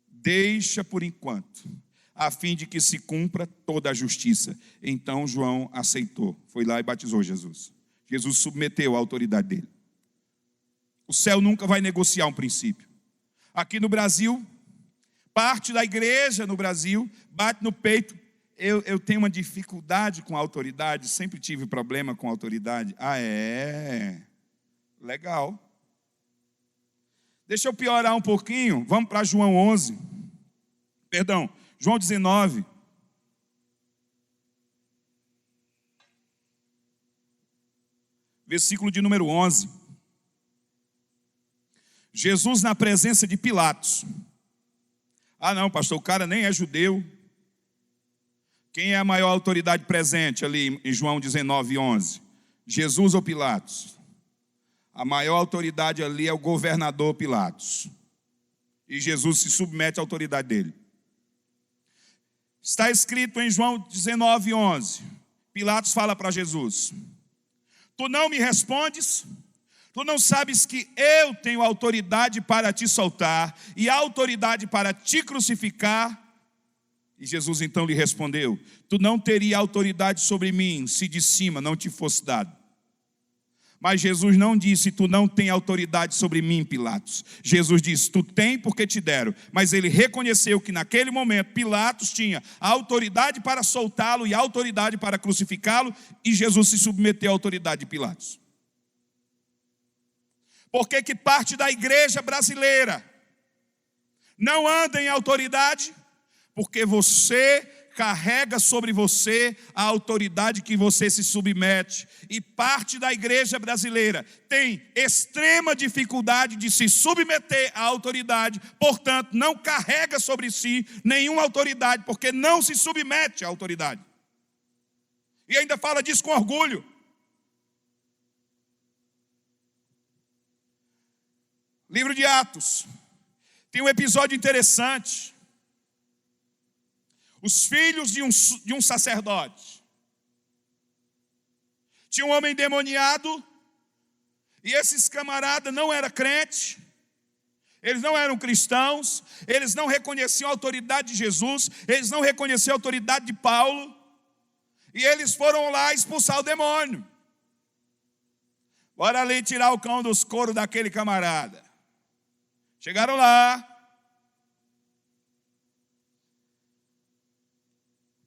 deixa por enquanto, a fim de que se cumpra toda a justiça. Então João aceitou, foi lá e batizou Jesus. Jesus submeteu à autoridade dele. O céu nunca vai negociar um princípio. Aqui no Brasil, parte da igreja no Brasil bate no peito: eu tenho uma dificuldade com a autoridade, sempre tive problema com a autoridade. Ah, é? Legal. Deixa eu piorar um pouquinho, vamos para João 11. Perdão, João 19. Versículo de número 11. Jesus na presença de Pilatos. Ah não, pastor, o cara nem é judeu. Quem é a maior autoridade presente ali em João 19, 11? Jesus ou Pilatos? A maior autoridade ali é o governador Pilatos. E Jesus se submete à autoridade dele. Está escrito em João 19, 11. Pilatos fala para Jesus: tu não me respondes? Tu não sabes que eu tenho autoridade para te soltar e autoridade para te crucificar? E Jesus então lhe respondeu: tu não teria autoridade sobre mim se de cima não te fosse dado. Mas Jesus não disse: tu não tem autoridade sobre mim, Pilatos. Jesus disse: tu tem porque te deram. Mas ele reconheceu que naquele momento Pilatos tinha a autoridade para soltá-lo e a autoridade para crucificá-lo, e Jesus se submeteu à autoridade de Pilatos. Por que parte da igreja brasileira não anda em autoridade? Porque você carrega sobre você a autoridade que você se submete. E parte da igreja brasileira tem extrema dificuldade de se submeter à autoridade, portanto, não carrega sobre si nenhuma autoridade, porque não se submete à autoridade. E ainda fala disso com orgulho. Livro de Atos, tem um episódio interessante. Os filhos de um sacerdote. Tinha um homem endemoniado, e esses camaradas não eram crentes, eles não eram cristãos, eles não reconheciam a autoridade de Jesus, eles não reconheciam a autoridade de Paulo, e eles foram lá expulsar o demônio. Bora ali tirar o cão dos coros daquele camarada. Chegaram lá.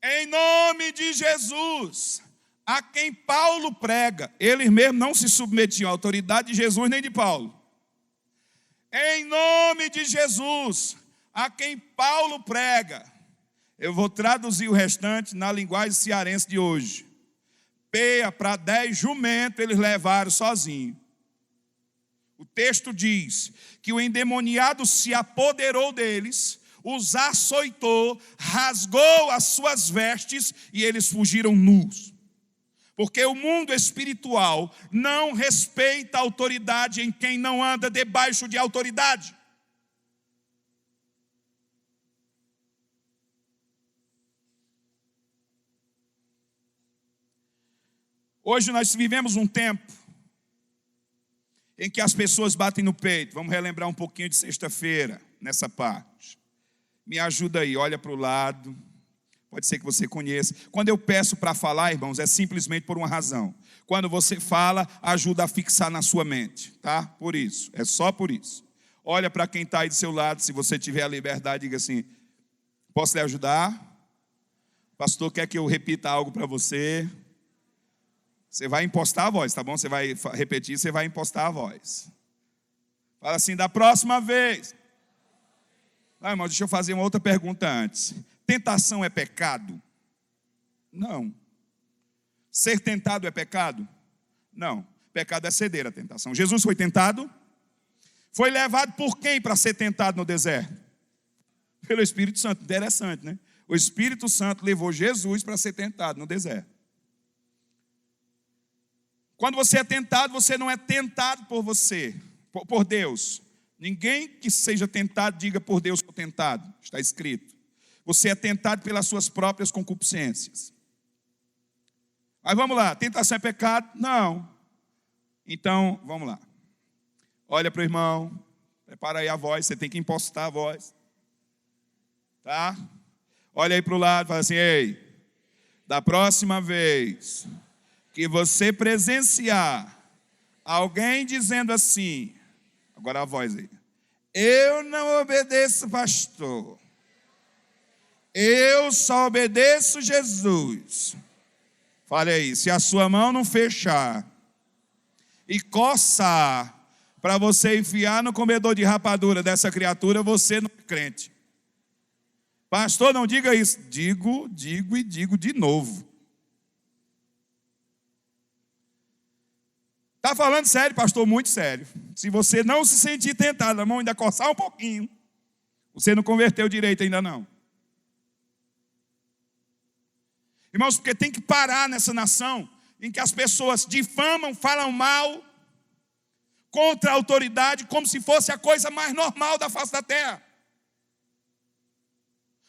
Em nome de Jesus, a quem Paulo prega. Eles mesmos não se submetiam à autoridade de Jesus nem de Paulo. Em nome de Jesus, a quem Paulo prega. Eu vou traduzir o restante na linguagem cearense de hoje. Peia para 10 jumentos eles levaram sozinhos. O texto diz que o endemoniado se apoderou deles, os açoitou, rasgou as suas vestes e eles fugiram nus. Porque o mundo espiritual não respeita a autoridade em quem não anda debaixo de autoridade. Hoje nós vivemos um tempo em que as pessoas batem no peito. Vamos relembrar um pouquinho de sexta-feira, nessa parte. Me ajuda aí, olha para o lado. Pode ser que você conheça. Quando eu peço para falar, irmãos, é simplesmente por uma razão. Quando você fala, ajuda a fixar na sua mente, tá? Por isso, é só por isso. Olha para quem está aí do seu lado, se você tiver a liberdade, diga assim: posso lhe ajudar? O pastor quer que eu repita algo para você. Você vai impostar a voz, tá bom? Você vai repetir, você vai impostar a voz. Fala assim: da próxima vez. Ah, irmão, deixa eu fazer uma outra pergunta antes. Tentação é pecado? Não. Ser tentado é pecado? Não. Pecado é ceder à tentação. Jesus foi tentado? Foi levado por quem para ser tentado no deserto? Pelo Espírito Santo. Interessante, né? O Espírito Santo levou Jesus para ser tentado no deserto. Quando você é tentado, você não é tentado por você, por Deus. Ninguém que seja tentado diga por Deus sou tentado, está escrito. Você é tentado pelas suas próprias concupiscências. Mas vamos lá, tentação é pecado? Não. Então, vamos lá. Olha para o irmão, prepara aí a voz, você tem que impostar a voz. Tá? Olha aí para o lado, fala assim, ei, da próxima vez que você presenciar alguém dizendo assim, agora a voz aí, eu não obedeço pastor, eu só obedeço Jesus. Fale aí, se a sua mão não fechar e coçar para você enfiar no comedor de rapadura dessa criatura, você não é crente. Pastor, não diga isso. Digo e digo de novo. Está falando sério, pastor? Muito sério. Se você não se sentir tentado, a mão ainda coçar um pouquinho, você não converteu direito ainda não. Irmãos, porque tem que parar nessa nação em que as pessoas difamam, falam mal contra a autoridade como se fosse a coisa mais normal da face da terra.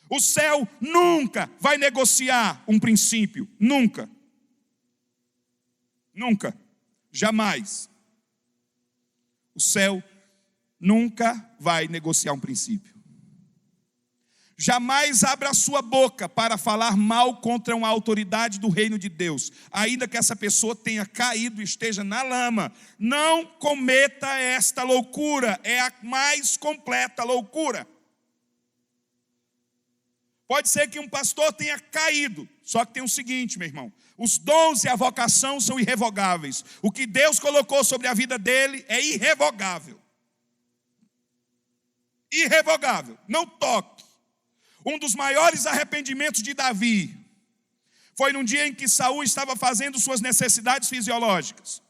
O céu nunca vai negociar um princípio, nunca. Nunca, jamais. O céu nunca vai negociar um princípio. Jamais abra a sua boca para falar mal contra uma autoridade do reino de Deus, ainda que essa pessoa tenha caído e esteja na lama. Não cometa esta loucura, é a mais completa loucura. Pode ser que um pastor tenha caído, só que tem o seguinte, meu irmão, os dons e a vocação são irrevogáveis. O que Deus colocou sobre a vida dele é irrevogável. Irrevogável, não toque. Um dos maiores arrependimentos de Davi foi num dia em que Saul estava fazendo suas necessidades fisiológicas.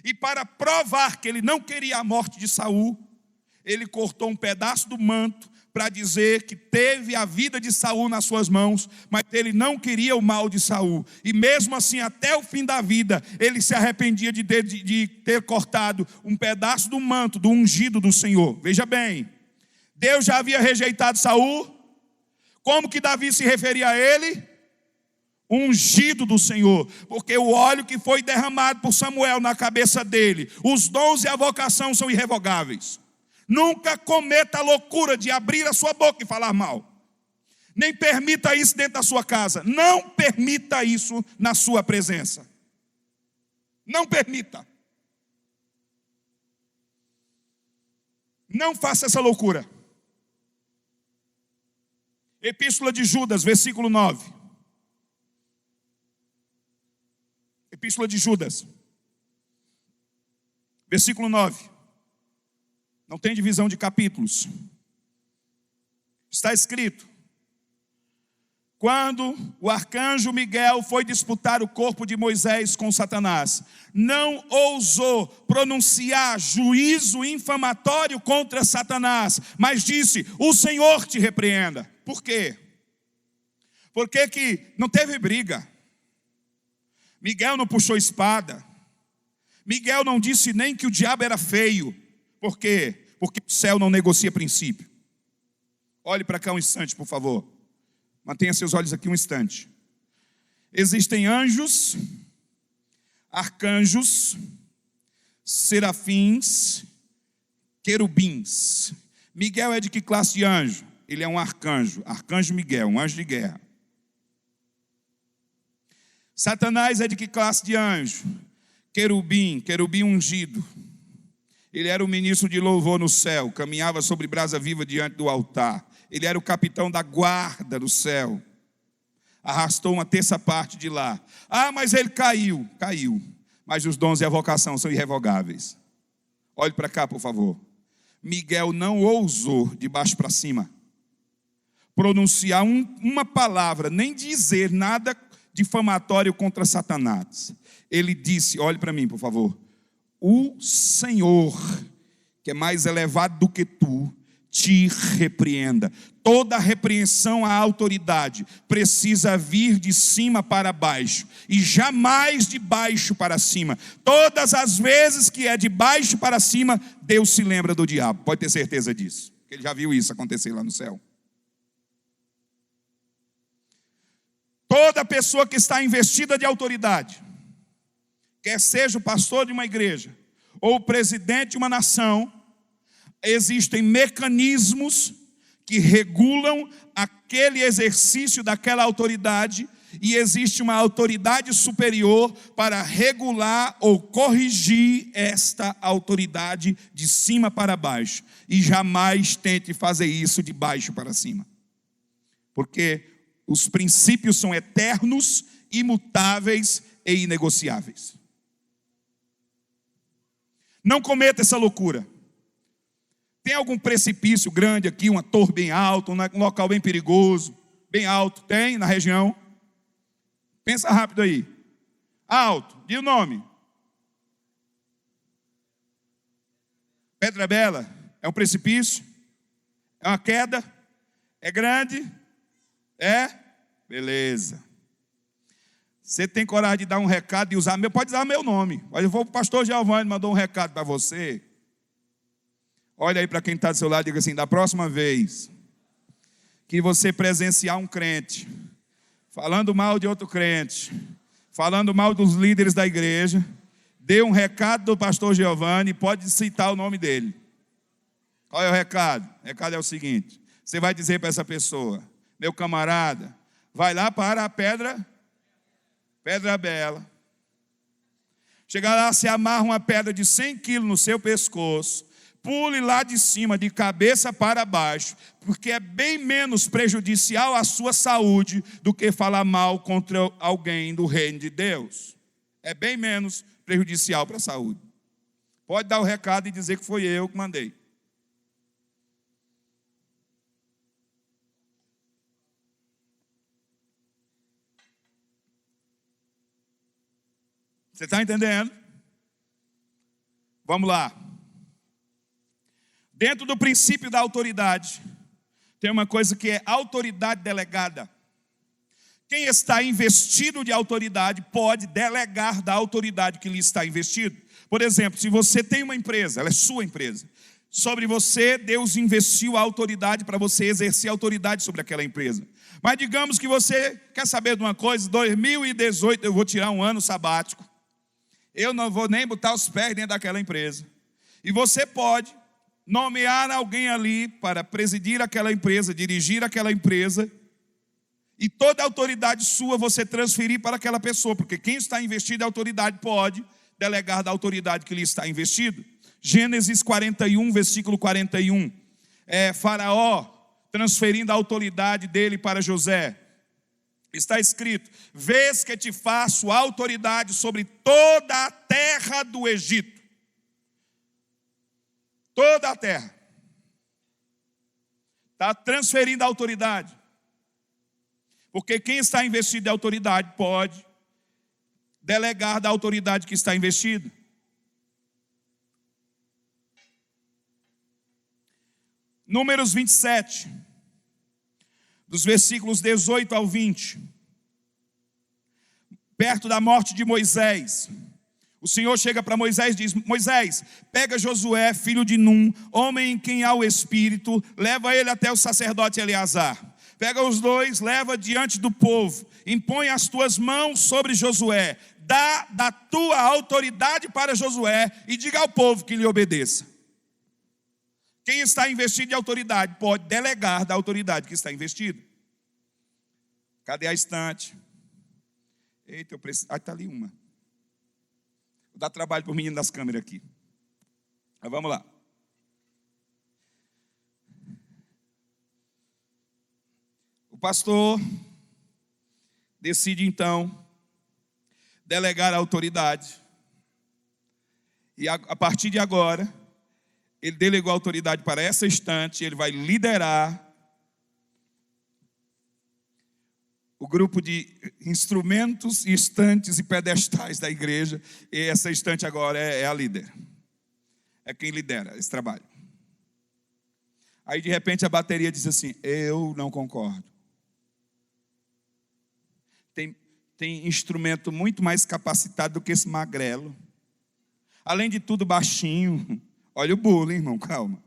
E para provar que ele não queria a morte de Saul, ele cortou um pedaço do manto para dizer que teve a vida de Saul nas suas mãos, mas ele não queria o mal de Saul. E mesmo assim, até o fim da vida, ele se arrependia de ter cortado um pedaço do manto, do ungido do Senhor. Veja bem, Deus já havia rejeitado Saul. Como que Davi se referia a ele? Ungido do Senhor, porque o óleo que foi derramado por Samuel na cabeça dele, os dons e a vocação são irrevogáveis. Nunca cometa a loucura de abrir a sua boca e falar mal. Nem permita isso dentro da sua casa. Não permita isso na sua presença. Não permita. Não faça essa loucura. Epístola de Judas, versículo 9. Epístola de Judas, versículo 9. Não tem divisão de capítulos. Está escrito: quando o arcanjo Miguel foi disputar o corpo de Moisés com Satanás, não ousou pronunciar juízo infamatório contra Satanás, mas disse: o Senhor te repreenda. Por quê? Porque que não teve briga. Miguel não puxou espada. Miguel não disse nem que o diabo era feio. Por quê? Porque o céu não negocia princípio. Olhe para cá um instante, por favor. Mantenha seus olhos aqui um instante. Existem anjos, arcanjos, serafins, querubins. Miguel é de que classe de anjo? Ele é um arcanjo, arcanjo Miguel, um anjo de guerra. Satanás é de que classe de anjo? Querubim, querubim ungido. Ele era o ministro de louvor no céu, caminhava sobre brasa viva diante do altar. Ele era o capitão da guarda do céu. Arrastou uma terça parte de lá. Ah, mas ele caiu. Mas os dons e a vocação são irrevogáveis. Olhe para cá, por favor. Miguel não ousou, de baixo para cima, pronunciar uma palavra, nem dizer nada difamatório contra Satanás. Ele disse, olhe para mim, por favor: o Senhor, que é mais elevado do que tu, te repreenda. Toda repreensão à autoridade precisa vir de cima para baixo e jamais de baixo para cima. Todas as vezes que é de baixo para cima, Deus se lembra do diabo. Pode ter certeza disso. Ele já viu isso acontecer lá no céu. Toda pessoa que está investida de autoridade, quer seja o pastor de uma igreja ou o presidente de uma nação, existem mecanismos que regulam aquele exercício daquela autoridade, e existe uma autoridade superior para regular ou corrigir esta autoridade de cima para baixo. E jamais tente fazer isso de baixo para cima, porque os princípios são eternos, imutáveis e inegociáveis. Não cometa essa loucura. Tem algum precipício grande aqui, uma torre bem alta, um local bem perigoso, bem alto? Tem na região? Pensa rápido aí. Alto, diz o nome. Pedra Bela. É um precipício? É uma queda? É grande? É? Beleza. Você tem coragem de dar um recado e usar meu? Pode usar meu nome. Mas o pastor Giovanni mandou um recado para você. Olha aí para quem está do seu lado e diga assim: da próxima vez que você presenciar um crente falando mal de outro crente, falando mal dos líderes da igreja, dê um recado do pastor Giovanni, pode citar o nome dele. Qual é o recado? O recado é o seguinte: você vai dizer para essa pessoa: meu camarada, vai lá para a Pedra Bela. Chega lá, se amarra uma pedra de 100 quilos no seu pescoço, pule lá de cima, de cabeça para baixo, porque é bem menos prejudicial à sua saúde do que falar mal contra alguém do reino de Deus. É bem menos prejudicial para a saúde. Pode dar o recado e dizer que foi eu que mandei. Você está entendendo? Vamos lá. Dentro do princípio da autoridade, tem uma coisa que é autoridade delegada. Quem está investido de autoridade pode delegar da autoridade que lhe está investido. Por exemplo, se você tem uma empresa, ela é sua empresa. Sobre você, Deus investiu a autoridade para você exercer a autoridade sobre aquela empresa. Mas digamos que você quer saber de uma coisa: 2018 eu vou tirar um ano sabático. Eu não vou nem botar os pés dentro daquela empresa. E você pode nomear alguém ali para presidir aquela empresa, dirigir aquela empresa, e toda a autoridade sua você transferir para aquela pessoa, porque quem está investido em autoridade pode delegar da autoridade que lhe está investido. Gênesis 41, versículo 41. Faraó transferindo a autoridade dele para José. Está escrito: vês que te faço autoridade sobre toda a terra do Egito. Toda a terra. Está transferindo a autoridade. Porque quem está investido em autoridade pode delegar da autoridade que está investido. Números 27, dos versículos 18 ao 20. Perto da morte de Moisés, o Senhor chega para Moisés e diz: Moisés, pega Josué, filho de Num, homem em quem há o Espírito, leva ele até o sacerdote Eleazar. Pega os dois, leva diante do povo, impõe as tuas mãos sobre Josué, dá da tua autoridade para Josué e diga ao povo que lhe obedeça. Quem está investido em autoridade pode delegar da autoridade que está investido. Cadê a estante? Eita, eu preciso. Ah, está ali uma. Vou dar trabalho para o menino das câmeras aqui. Mas vamos lá. O pastor decide então delegar a autoridade. E a partir de agora, ele delegou a autoridade para essa estante. Ele vai liderar o grupo de instrumentos, estantes e pedestais da igreja. E essa estante agora é a líder. É quem lidera esse trabalho. Aí de repente a bateria diz assim: eu não concordo. Tem instrumento muito mais capacitado do que esse magrelo. Além de tudo, baixinho. Olha o bullying, irmão, calma.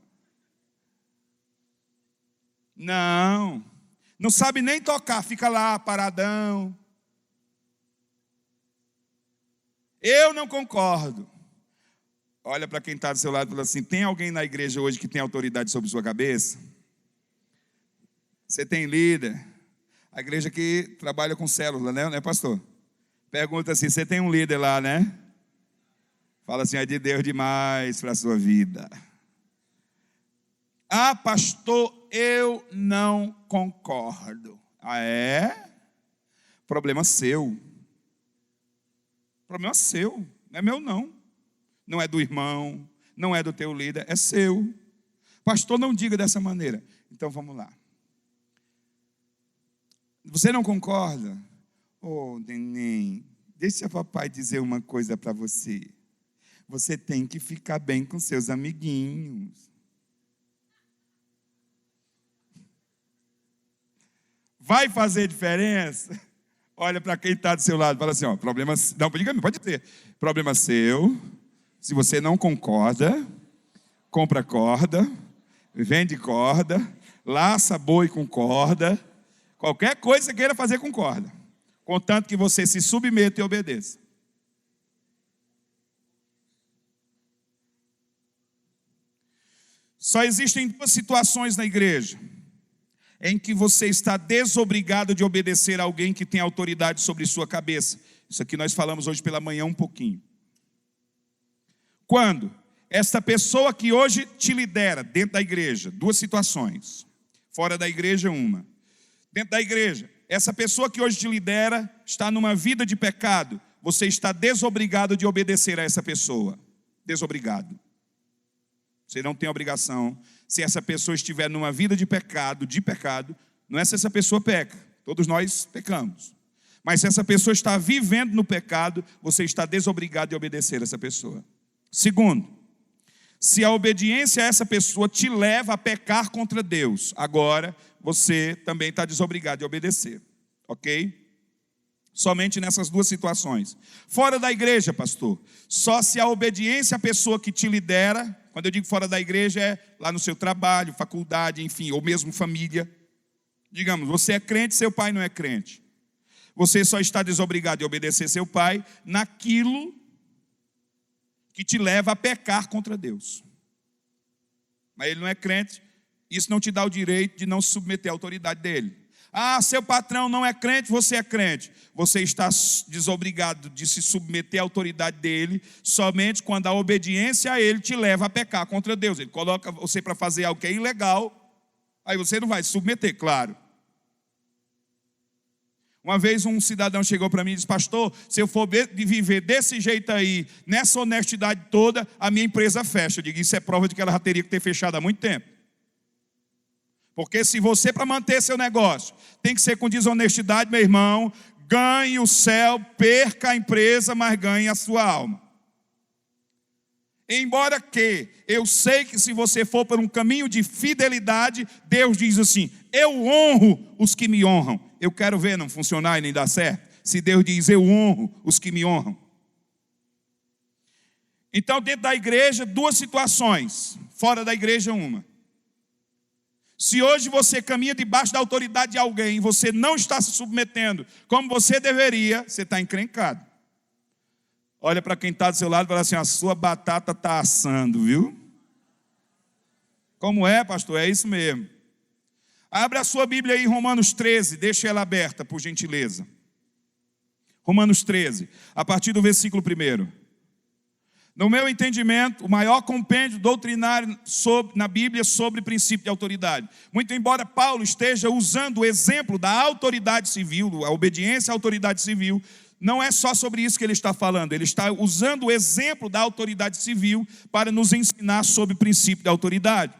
Não sabe nem tocar, fica lá paradão. Eu não concordo. Olha para quem está do seu lado e fala assim: tem alguém na igreja hoje que tem autoridade sobre sua cabeça? Você tem líder? A igreja que trabalha com célula, né, pastor? Pergunta assim: você tem um líder lá, né? Fala assim: é de Deus demais para a sua vida. Ah, pastor, eu não concordo. Ah, é? Problema seu. Problema seu, não é meu não. Não é do irmão, não é do teu líder, é seu. Pastor, não diga dessa maneira. Então vamos lá. Você não concorda? Oh, neném, deixa papai dizer uma coisa para você. Você tem que ficar bem com seus amiguinhos. Vai fazer diferença? Olha para quem está do seu lado, fala assim: ó, problema. Não, diga-me, pode dizer. Problema seu. Se você não concorda, compra corda, vende corda, laça boi com corda, qualquer coisa que você queira fazer com corda, contanto que você se submeta e obedeça. Só existem duas situações na igreja em que você está desobrigado de obedecer a alguém que tem autoridade sobre sua cabeça. Isso aqui nós falamos hoje pela manhã um pouquinho. Quando esta pessoa que hoje te lidera dentro da igreja, duas situações. Fora da igreja, uma. Dentro da igreja, essa pessoa que hoje te lidera está numa vida de pecado. Você está desobrigado de obedecer a essa pessoa. Desobrigado. Você não tem obrigação. Se essa pessoa estiver numa vida de pecado, não é se essa pessoa peca. Todos nós pecamos. Mas se essa pessoa está vivendo no pecado, você está desobrigado de obedecer a essa pessoa. Segundo, se a obediência a essa pessoa te leva a pecar contra Deus, agora você também está desobrigado de obedecer, ok? Somente nessas duas situações. Fora da igreja, pastor, só se a obediência à pessoa que te lidera, quando eu digo fora da igreja, é lá no seu trabalho, faculdade, enfim, ou mesmo família. Digamos, você é crente, seu pai não é crente. Você só está desobrigado de obedecer seu pai naquilo que te leva a pecar contra Deus. Mas ele não é crente, isso não te dá o direito de não se submeter à autoridade dele. Ah, seu patrão não é crente, você é crente. Você está desobrigado de se submeter à autoridade dele somente quando a obediência a ele te leva a pecar contra Deus. Ele coloca você para fazer algo que é ilegal, aí você não vai se submeter, claro. Uma vez um cidadão chegou para mim e disse: pastor, se eu for viver desse jeito aí, nessa honestidade toda, a minha empresa fecha. Eu digo: isso é prova de que ela já teria que ter fechado há muito tempo. Porque se você, para manter seu negócio, tem que ser com desonestidade, meu irmão, ganhe o céu, perca a empresa, mas ganhe a sua alma. Embora que eu sei que se você for por um caminho de fidelidade, Deus diz assim: eu honro os que me honram. Eu quero ver não funcionar e nem dar certo. Se Deus diz: eu honro os que me honram. Então, dentro da igreja, duas situações. Fora da igreja, uma. Se hoje você caminha debaixo da autoridade de alguém, você não está se submetendo como você deveria, você está encrencado. Olha para quem está do seu lado e fala assim: a sua batata está assando, viu? Como é, pastor? É isso mesmo. Abra a sua Bíblia aí em Romanos 13, deixa ela aberta, por gentileza. Romanos 13, a partir do versículo 1. No meu entendimento, o maior compêndio doutrinário na Bíblia sobre princípio de autoridade. Muito embora Paulo esteja usando o exemplo da autoridade civil, a obediência à autoridade civil, não é só sobre isso que ele está falando. Ele está usando o exemplo da autoridade civil para nos ensinar sobre o princípio de autoridade.